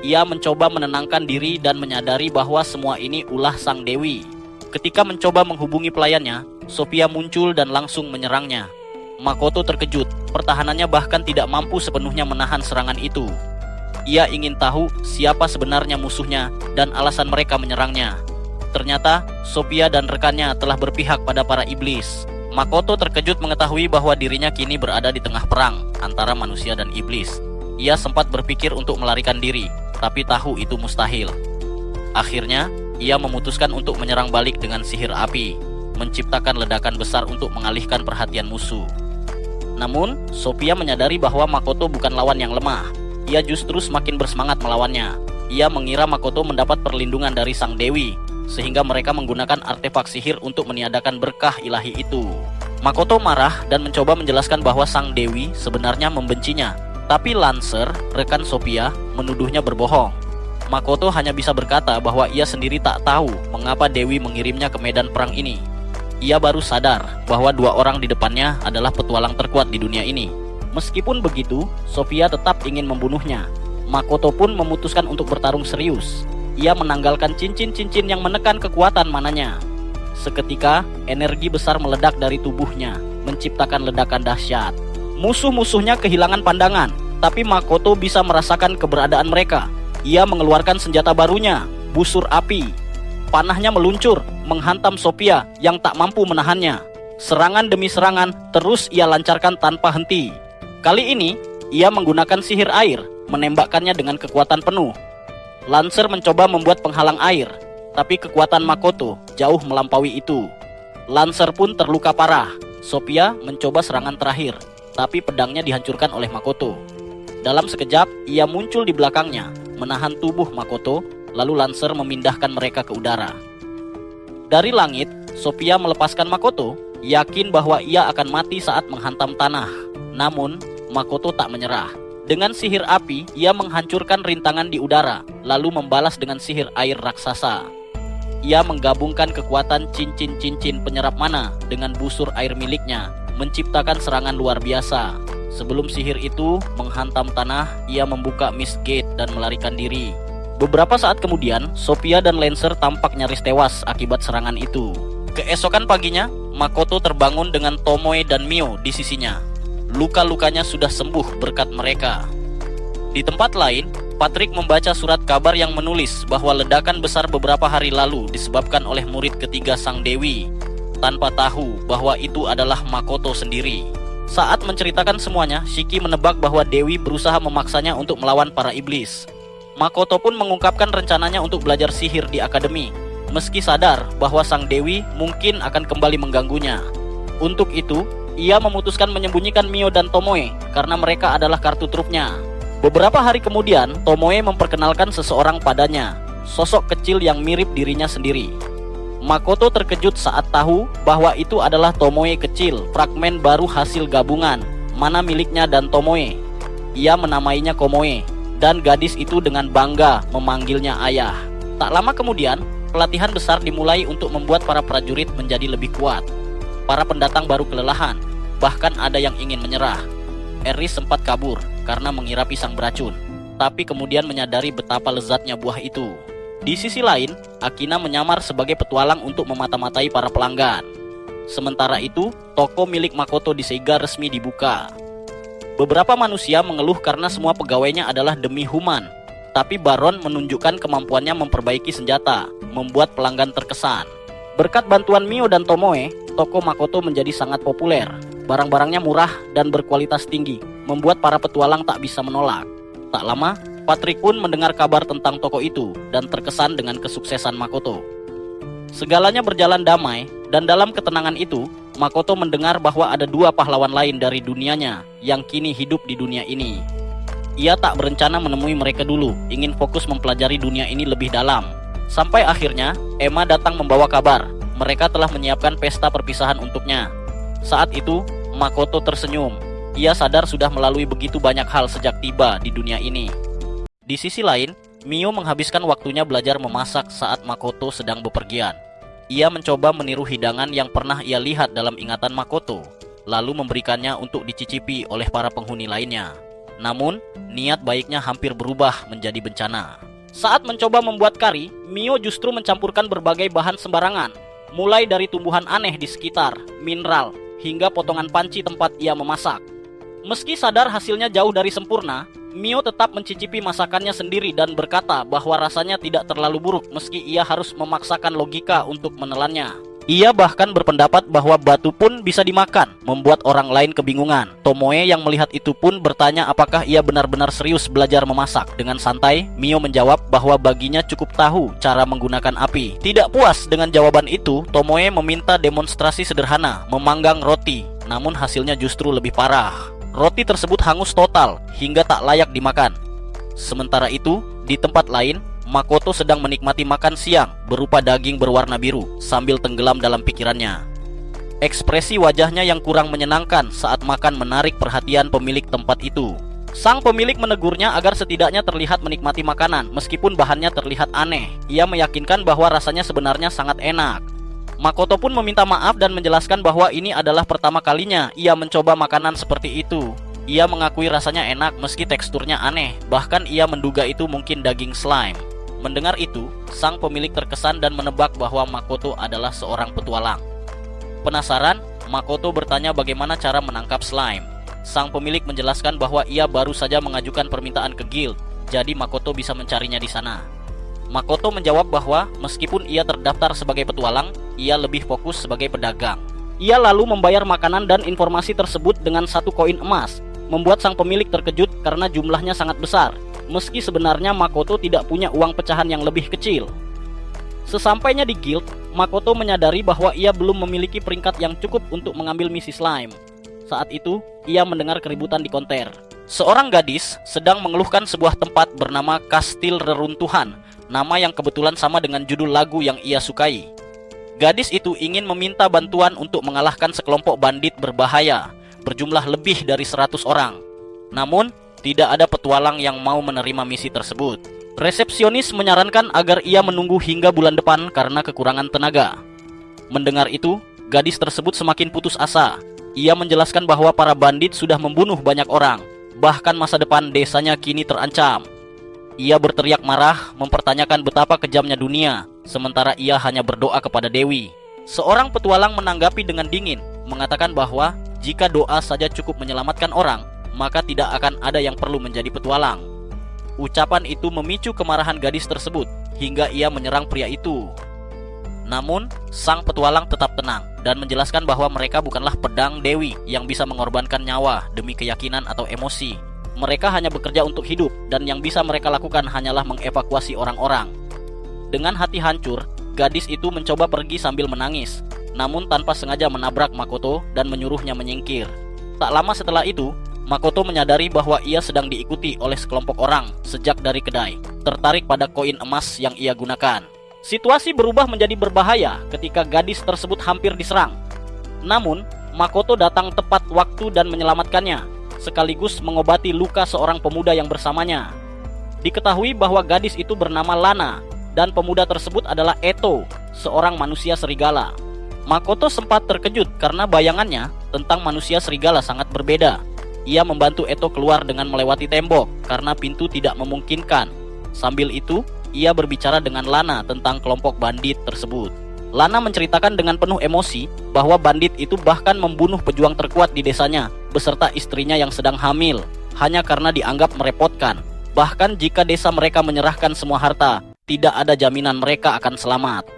[SPEAKER 1] Ia mencoba menenangkan diri dan menyadari bahwa semua ini ulah sang dewi. Ketika mencoba menghubungi pelayannya, Sophia muncul dan langsung menyerangnya. Makoto terkejut, pertahanannya bahkan tidak mampu sepenuhnya menahan serangan itu. Ia ingin tahu siapa sebenarnya musuhnya dan alasan mereka menyerangnya. Ternyata Sophia dan rekannya telah berpihak pada para iblis. Makoto terkejut mengetahui bahwa dirinya kini berada di tengah perang antara manusia dan iblis. Ia sempat berpikir untuk melarikan diri, tapi tahu itu mustahil. Akhirnya, ia memutuskan untuk menyerang balik dengan sihir api, menciptakan ledakan besar untuk mengalihkan perhatian musuh. Namun, Sophia menyadari bahwa Makoto bukan lawan yang lemah. Ia justru semakin bersemangat melawannya. Ia mengira Makoto mendapat perlindungan dari sang dewi, sehingga mereka menggunakan artefak sihir untuk meniadakan berkah ilahi itu. Makoto marah dan mencoba menjelaskan bahwa sang dewi sebenarnya membencinya. Tapi Lancer, rekan Sophia, menuduhnya berbohong. Makoto hanya bisa berkata bahwa ia sendiri tak tahu mengapa dewi mengirimnya ke medan perang ini. Ia baru sadar bahwa dua orang di depannya adalah petualang terkuat di dunia ini. Meskipun begitu, Sophia tetap ingin membunuhnya. Makoto pun memutuskan untuk bertarung serius. Ia menanggalkan cincin-cincin yang menekan kekuatan mananya. Seketika, energi besar meledak dari tubuhnya, menciptakan ledakan dahsyat. Musuh-musuhnya kehilangan pandangan, tapi Makoto bisa merasakan keberadaan mereka. Ia mengeluarkan senjata barunya, busur api. Panahnya meluncur, menghantam Sophia yang tak mampu menahannya. Serangan demi serangan terus ia lancarkan tanpa henti. Kali ini, ia menggunakan sihir air, menembakkannya dengan kekuatan penuh. Lancer mencoba membuat penghalang air, tapi kekuatan Makoto jauh melampaui itu. Lancer pun terluka parah. Sophia mencoba serangan terakhir, tapi pedangnya dihancurkan oleh Makoto. Dalam sekejap, ia muncul di belakangnya, menahan tubuh Makoto, lalu Lancer memindahkan mereka ke udara. Dari langit, Sophia melepaskan Makoto, yakin bahwa ia akan mati saat menghantam tanah. Namun, Makoto tak menyerah. Dengan sihir api, ia menghancurkan rintangan di udara, lalu membalas dengan sihir air raksasa. Ia menggabungkan kekuatan cincin-cincin penyerap mana dengan busur air miliknya, menciptakan serangan luar biasa. Sebelum sihir itu menghantam tanah, ia membuka Mist Gate dan melarikan diri. Beberapa saat kemudian, Sophia dan Lancer tampak nyaris tewas akibat serangan itu. Keesokan paginya, Makoto terbangun dengan Tomoe dan Mio di sisinya. Luka-lukanya sudah sembuh berkat mereka. Di tempat lain, Patrick membaca surat kabar yang menulis bahwa ledakan besar beberapa hari lalu disebabkan oleh murid ketiga sang dewi, tanpa tahu bahwa itu adalah Makoto sendiri. Saat menceritakan semuanya, Shiki menebak bahwa Dewi berusaha memaksanya untuk melawan para iblis. Makoto pun mengungkapkan rencananya untuk belajar sihir di akademi, meski sadar bahwa sang dewi mungkin akan kembali mengganggunya. Untuk itu, ia memutuskan menyembunyikan Mio dan Tomoe karena mereka adalah kartu trufnya. Beberapa hari kemudian, Tomoe memperkenalkan seseorang padanya, sosok kecil yang mirip dirinya sendiri. Makoto terkejut saat tahu bahwa itu adalah Tomoe kecil, fragmen baru hasil gabungan, mana miliknya dan Tomoe. Ia menamainya Komoe, dan gadis itu dengan bangga memanggilnya ayah. Tak lama kemudian, pelatihan besar dimulai untuk membuat para prajurit menjadi lebih kuat. Para pendatang baru kelelahan, bahkan ada yang ingin menyerah. Eris sempat kabur karena mengira pisang beracun, tapi kemudian menyadari betapa lezatnya buah itu. Di sisi lain, Akina menyamar sebagai petualang untuk memata-matai para pelanggan. Sementara itu, toko milik Makoto di Seiga resmi dibuka. Beberapa manusia mengeluh karena semua pegawainya adalah demi human, tapi Baron menunjukkan kemampuannya memperbaiki senjata, membuat pelanggan terkesan. Berkat bantuan Mio dan Tomoe, toko Makoto menjadi sangat populer. Barang-barangnya murah dan berkualitas tinggi, membuat para petualang tak bisa menolak. Tak lama, Patrick pun mendengar kabar tentang toko itu dan terkesan dengan kesuksesan Makoto. Segalanya berjalan damai, dan dalam ketenangan itu, Makoto mendengar bahwa ada dua pahlawan lain dari dunianya yang kini hidup di dunia ini. Ia tak berencana menemui mereka dulu, ingin fokus mempelajari dunia ini lebih dalam. Sampai akhirnya, Emma datang membawa kabar. Mereka telah menyiapkan pesta perpisahan untuknya. Saat itu, Makoto tersenyum. Ia sadar sudah melalui begitu banyak hal sejak tiba di dunia ini. Di sisi lain, Mio menghabiskan waktunya belajar memasak saat Makoto sedang bepergian. Ia mencoba meniru hidangan yang pernah ia lihat dalam ingatan Makoto. lalu memberikannya untuk dicicipi oleh para penghuni lainnya. Namun, niat baiknya hampir berubah menjadi bencana. Saat mencoba membuat kari, Mio justru mencampurkan berbagai bahan sembarangan, mulai dari tumbuhan aneh di sekitar, mineral, hingga potongan panci tempat ia memasak. Meski sadar hasilnya jauh dari sempurna, Mio tetap mencicipi masakannya sendiri dan berkata bahwa rasanya tidak terlalu buruk meski ia harus memaksakan logika untuk menelannya. Ia bahkan berpendapat bahwa batu pun bisa dimakan, membuat orang lain kebingungan. Tomoe yang melihat itu pun bertanya apakah ia benar-benar serius belajar memasak. Dengan santai, Mio menjawab bahwa baginya cukup tahu cara menggunakan api. Tidak puas dengan jawaban itu, Tomoe meminta demonstrasi sederhana, memanggang roti. Namun hasilnya justru lebih parah. Roti tersebut hangus total hingga tak layak dimakan. Sementara itu, di tempat lain, Makoto sedang menikmati makan siang berupa daging berwarna biru sambil tenggelam dalam pikirannya. Ekspresi wajahnya yang kurang menyenangkan saat makan menarik perhatian pemilik tempat itu. Sang pemilik menegurnya agar setidaknya terlihat menikmati makanan meskipun bahannya terlihat aneh. Ia meyakinkan bahwa rasanya sebenarnya sangat enak. Makoto pun meminta maaf dan menjelaskan bahwa ini adalah pertama kalinya ia mencoba makanan seperti itu. Ia mengakui rasanya enak meski teksturnya aneh, bahkan ia menduga itu mungkin daging slime. Mendengar itu, sang pemilik terkesan dan menebak bahwa Makoto adalah seorang petualang. Penasaran, Makoto bertanya bagaimana cara menangkap slime. Sang pemilik menjelaskan bahwa ia baru saja mengajukan permintaan ke guild, jadi Makoto bisa mencarinya di sana. Makoto menjawab bahwa meskipun ia terdaftar sebagai petualang, ia lebih fokus sebagai pedagang. Ia lalu membayar makanan dan informasi tersebut dengan 1 koin emas, membuat sang pemilik terkejut karena jumlahnya sangat besar. Meski sebenarnya Makoto tidak punya uang pecahan yang lebih kecil. Sesampainya di guild, Makoto menyadari bahwa ia belum memiliki peringkat yang cukup untuk mengambil misi slime. Saat itu, ia mendengar keributan di konter. Seorang gadis sedang mengeluhkan sebuah tempat bernama Kastil Reruntuhan, nama yang kebetulan sama dengan judul lagu yang ia sukai. Gadis itu ingin meminta bantuan untuk mengalahkan sekelompok bandit berbahaya, berjumlah lebih dari 100 orang. Namun, tidak ada petualang yang mau menerima misi tersebut. Resepsionis menyarankan agar ia menunggu hingga bulan depan karena kekurangan tenaga. Mendengar itu, gadis tersebut semakin putus asa. Ia menjelaskan bahwa para bandit sudah membunuh banyak orang, bahkan masa depan desanya kini terancam. Ia berteriak marah, mempertanyakan betapa kejamnya dunia, sementara ia hanya berdoa kepada Dewi. Seorang petualang menanggapi dengan dingin, mengatakan bahwa jika doa saja cukup menyelamatkan orang, maka tidak akan ada yang perlu menjadi petualang. Ucapan itu memicu kemarahan gadis tersebut hingga ia menyerang pria itu. Namun, sang petualang tetap tenang dan menjelaskan bahwa mereka bukanlah pedang Dewi yang bisa mengorbankan nyawa demi keyakinan atau emosi. Mereka hanya bekerja untuk hidup dan yang bisa mereka lakukan hanyalah mengevakuasi orang-orang. Dengan hati hancur, gadis itu mencoba pergi sambil menangis, namun tanpa sengaja menabrak Makoto dan menyuruhnya menyingkir. Tak lama setelah itu, Makoto menyadari bahwa ia sedang diikuti oleh sekelompok orang sejak dari kedai, tertarik pada koin emas yang ia gunakan. Situasi berubah menjadi berbahaya ketika gadis tersebut hampir diserang. Namun, Makoto datang tepat waktu dan menyelamatkannya, sekaligus mengobati luka seorang pemuda yang bersamanya. Diketahui bahwa gadis itu bernama Lana, dan pemuda tersebut adalah Eto, seorang manusia serigala. Makoto sempat terkejut karena bayangannya tentang manusia serigala sangat berbeda. Ia membantu Eto keluar dengan melewati tembok karena pintu tidak memungkinkan. Sambil itu, ia berbicara dengan Lana tentang kelompok bandit tersebut. Lana menceritakan dengan penuh emosi bahwa bandit itu bahkan membunuh pejuang terkuat di desanya beserta istrinya yang sedang hamil hanya karena dianggap merepotkan. Bahkan jika desa mereka menyerahkan semua harta, tidak ada jaminan mereka akan selamat.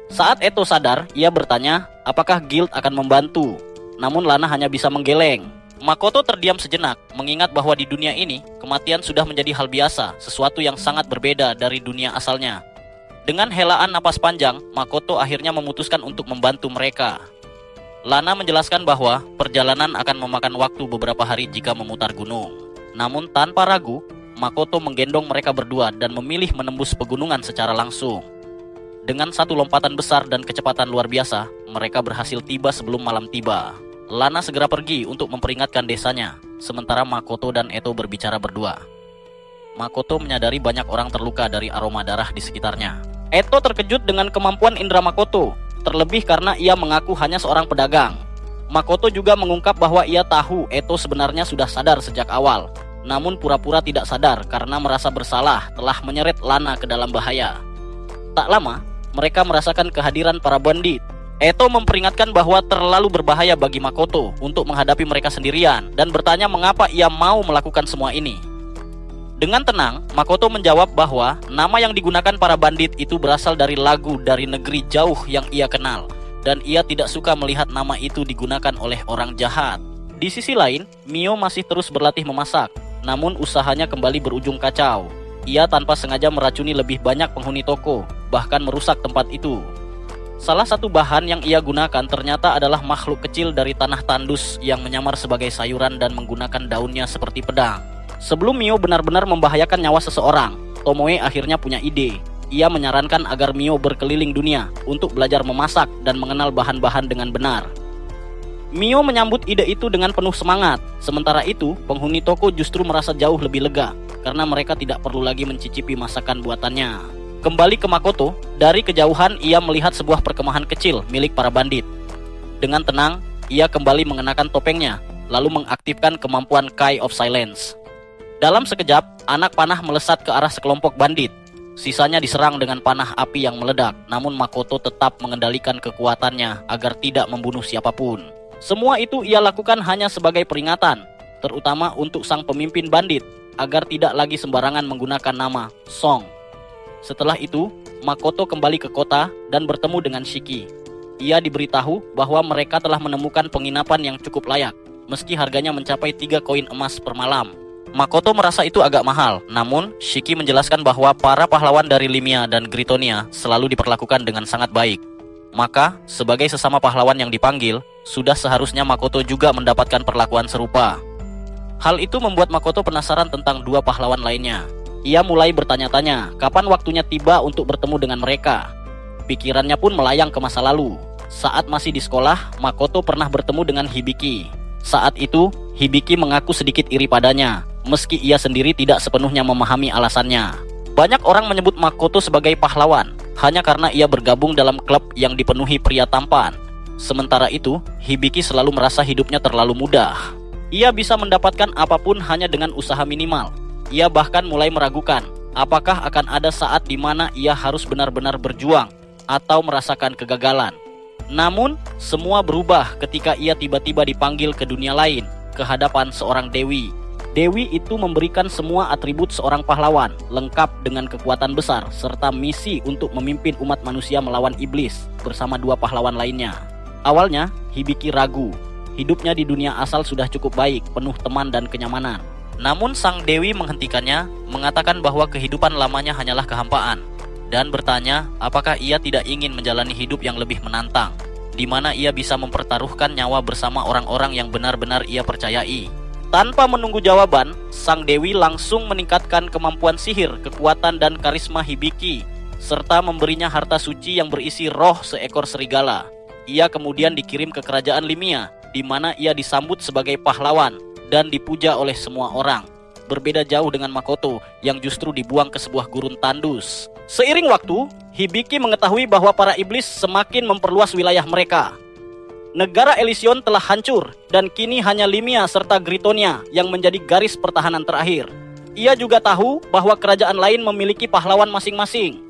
[SPEAKER 1] Saat Eto sadar, ia bertanya apakah guild akan membantu. Namun Lana hanya bisa menggeleng. Makoto terdiam sejenak, mengingat bahwa di dunia ini, kematian sudah menjadi hal biasa, sesuatu yang sangat berbeda dari dunia asalnya. Dengan helaan napas panjang, Makoto akhirnya memutuskan untuk membantu mereka. Lana menjelaskan bahwa perjalanan akan memakan waktu beberapa hari jika memutar gunung. Namun tanpa ragu, Makoto menggendong mereka berdua dan memilih menembus pegunungan secara langsung. Dengan satu lompatan besar dan kecepatan luar biasa, mereka berhasil tiba sebelum malam tiba. Lana segera pergi untuk memperingatkan desanya, sementara Makoto dan Eto berbicara berdua. Makoto menyadari banyak orang terluka dari aroma darah di sekitarnya. Eto terkejut dengan kemampuan indera Makoto, terlebih karena ia mengaku hanya seorang pedagang. Makoto juga mengungkap bahwa ia tahu Eto sebenarnya sudah sadar sejak awal, namun pura-pura tidak sadar karena merasa bersalah telah menyeret Lana ke dalam bahaya. Tak lama, mereka merasakan kehadiran para bandit. Eto memperingatkan bahwa terlalu berbahaya bagi Makoto untuk menghadapi mereka sendirian dan bertanya mengapa ia mau melakukan semua ini. Dengan tenang, Makoto menjawab bahwa nama yang digunakan para bandit itu berasal dari lagu dari negeri jauh yang ia kenal, dan ia tidak suka melihat nama itu digunakan oleh orang jahat. Di sisi lain, Mio masih terus berlatih memasak, namun usahanya kembali berujung kacau. Ia tanpa sengaja meracuni lebih banyak penghuni toko, bahkan merusak tempat itu. Salah satu bahan yang ia gunakan ternyata adalah makhluk kecil dari tanah tandus yang menyamar sebagai sayuran dan menggunakan daunnya seperti pedang. Sebelum Mio benar-benar membahayakan nyawa seseorang, Tomoe akhirnya punya ide. Ia menyarankan agar Mio berkeliling dunia untuk belajar memasak dan mengenal bahan-bahan dengan benar. Mio menyambut ide itu dengan penuh semangat. Sementara itu, penghuni toko justru merasa jauh lebih lega karena mereka tidak perlu lagi mencicipi masakan buatannya. Kembali ke Makoto, dari kejauhan ia melihat sebuah perkemahan kecil milik para bandit. Dengan tenang, ia kembali mengenakan topengnya, lalu mengaktifkan kemampuan Kai of Silence. Dalam sekejap, anak panah melesat ke arah sekelompok bandit. Sisanya diserang dengan panah api yang meledak, namun Makoto tetap mengendalikan kekuatannya agar tidak membunuh siapapun. Semua itu ia lakukan hanya sebagai peringatan, terutama untuk sang pemimpin bandit, agar tidak lagi sembarangan menggunakan nama Song. Setelah itu, Makoto kembali ke kota dan bertemu dengan Shiki. Ia diberitahu bahwa mereka telah menemukan penginapan yang cukup layak, meski harganya mencapai 3 koin emas per malam. Makoto merasa itu agak mahal, namun Shiki menjelaskan bahwa para pahlawan dari Limia dan Gritonia selalu diperlakukan dengan sangat baik. Maka, sebagai sesama pahlawan yang dipanggil, sudah seharusnya Makoto juga mendapatkan perlakuan serupa. Hal itu membuat Makoto penasaran tentang dua pahlawan lainnya. Ia mulai bertanya-tanya kapan waktunya tiba untuk bertemu dengan mereka. Pikirannya pun melayang ke masa lalu. Saat masih di sekolah, Makoto pernah bertemu dengan Hibiki. Saat itu, Hibiki mengaku sedikit iri padanya, meski ia sendiri tidak sepenuhnya memahami alasannya. Banyak orang menyebut Makoto sebagai pahlawan hanya karena ia bergabung dalam klub yang dipenuhi pria tampan. Sementara itu, Hibiki selalu merasa hidupnya terlalu mudah. Ia bisa mendapatkan apapun hanya dengan usaha minimal. Ia bahkan mulai meragukan apakah akan ada saat di mana ia harus benar-benar berjuang atau merasakan kegagalan. Namun, semua berubah ketika ia tiba-tiba dipanggil ke dunia lain, ke hadapan seorang dewi. Dewi itu memberikan semua atribut seorang pahlawan, lengkap dengan kekuatan besar, serta misi untuk memimpin umat manusia melawan iblis bersama dua pahlawan lainnya. Awalnya, Hibiki ragu. Hidupnya di dunia asal sudah cukup baik, penuh teman dan kenyamanan. Namun sang Dewi menghentikannya, mengatakan bahwa kehidupan lamanya hanyalah kehampaan, dan bertanya apakah ia tidak ingin menjalani hidup yang lebih menantang, di mana ia bisa mempertaruhkan nyawa bersama orang-orang yang benar-benar ia percayai. Tanpa menunggu jawaban, sang Dewi langsung meningkatkan kemampuan sihir, kekuatan dan karisma Hibiki, serta memberinya harta suci yang berisi roh seekor serigala. Ia kemudian dikirim ke kerajaan Limia, di mana ia disambut sebagai pahlawan dan dipuja oleh semua orang. Berbeda jauh dengan Makoto yang justru dibuang ke sebuah gurun tandus. Seiring waktu, Hibiki mengetahui bahwa para iblis semakin memperluas wilayah mereka. Negara Elysion telah hancur dan kini hanya Limia serta Gritonia yang menjadi garis pertahanan terakhir. Ia juga tahu bahwa kerajaan lain memiliki pahlawan masing-masing.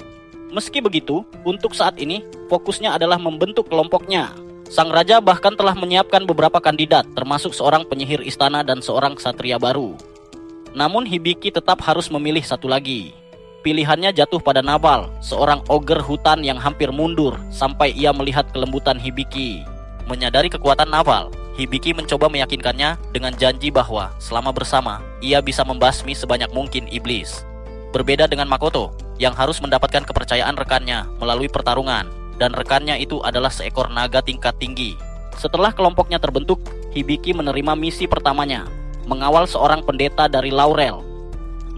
[SPEAKER 1] Meski begitu, untuk saat ini fokusnya adalah membentuk kelompoknya. Sang raja bahkan telah menyiapkan beberapa kandidat, termasuk seorang penyihir istana dan seorang ksatria baru. Namun Hibiki tetap harus memilih satu lagi. Pilihannya jatuh pada Naval, seorang ogre hutan yang hampir mundur sampai ia melihat kelembutan Hibiki. Menyadari kekuatan Naval, Hibiki mencoba meyakinkannya dengan janji bahwa selama bersama, ia bisa membasmi sebanyak mungkin iblis. Berbeda dengan Makoto, yang harus mendapatkan kepercayaan rekannya melalui pertarungan, dan rekannya itu adalah seekor naga tingkat tinggi. Setelah kelompoknya terbentuk, Hibiki menerima misi pertamanya, mengawal seorang pendeta dari Laurel.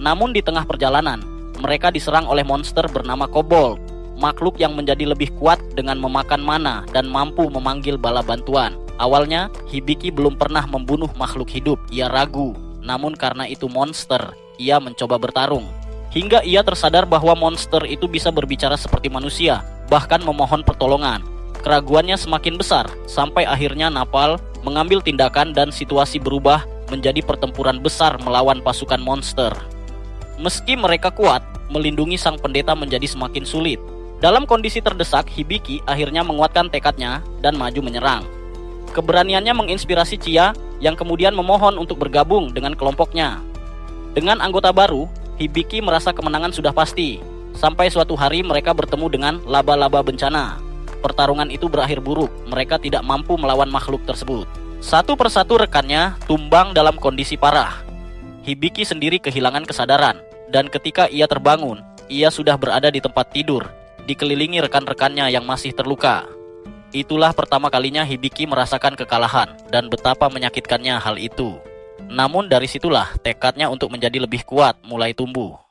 [SPEAKER 1] Namun di tengah perjalanan, mereka diserang oleh monster bernama Kobold, makhluk yang menjadi lebih kuat dengan memakan mana dan mampu memanggil bala bantuan. Awalnya, Hibiki belum pernah membunuh makhluk hidup, ia ragu. Namun karena itu monster, ia mencoba bertarung. Hingga ia tersadar bahwa monster itu bisa berbicara seperti manusia, bahkan memohon pertolongan. Keraguannya semakin besar, sampai akhirnya Napal mengambil tindakan dan situasi berubah menjadi pertempuran besar melawan pasukan monster. Meski mereka kuat, melindungi sang pendeta menjadi semakin sulit. Dalam kondisi terdesak, Hibiki akhirnya menguatkan tekadnya dan maju menyerang. Keberaniannya menginspirasi Chia yang kemudian memohon untuk bergabung dengan kelompoknya. Dengan anggota baru, Hibiki merasa kemenangan sudah pasti. Sampai suatu hari mereka bertemu dengan laba-laba bencana. Pertarungan itu berakhir buruk, mereka tidak mampu melawan makhluk tersebut. Satu persatu rekannya tumbang dalam kondisi parah. Hibiki sendiri kehilangan kesadaran, dan ketika ia terbangun, ia sudah berada di tempat tidur, dikelilingi rekan-rekannya yang masih terluka. Itulah pertama kalinya Hibiki merasakan kekalahan, dan betapa menyakitkannya hal itu. Namun dari situlah tekadnya untuk menjadi lebih kuat mulai tumbuh.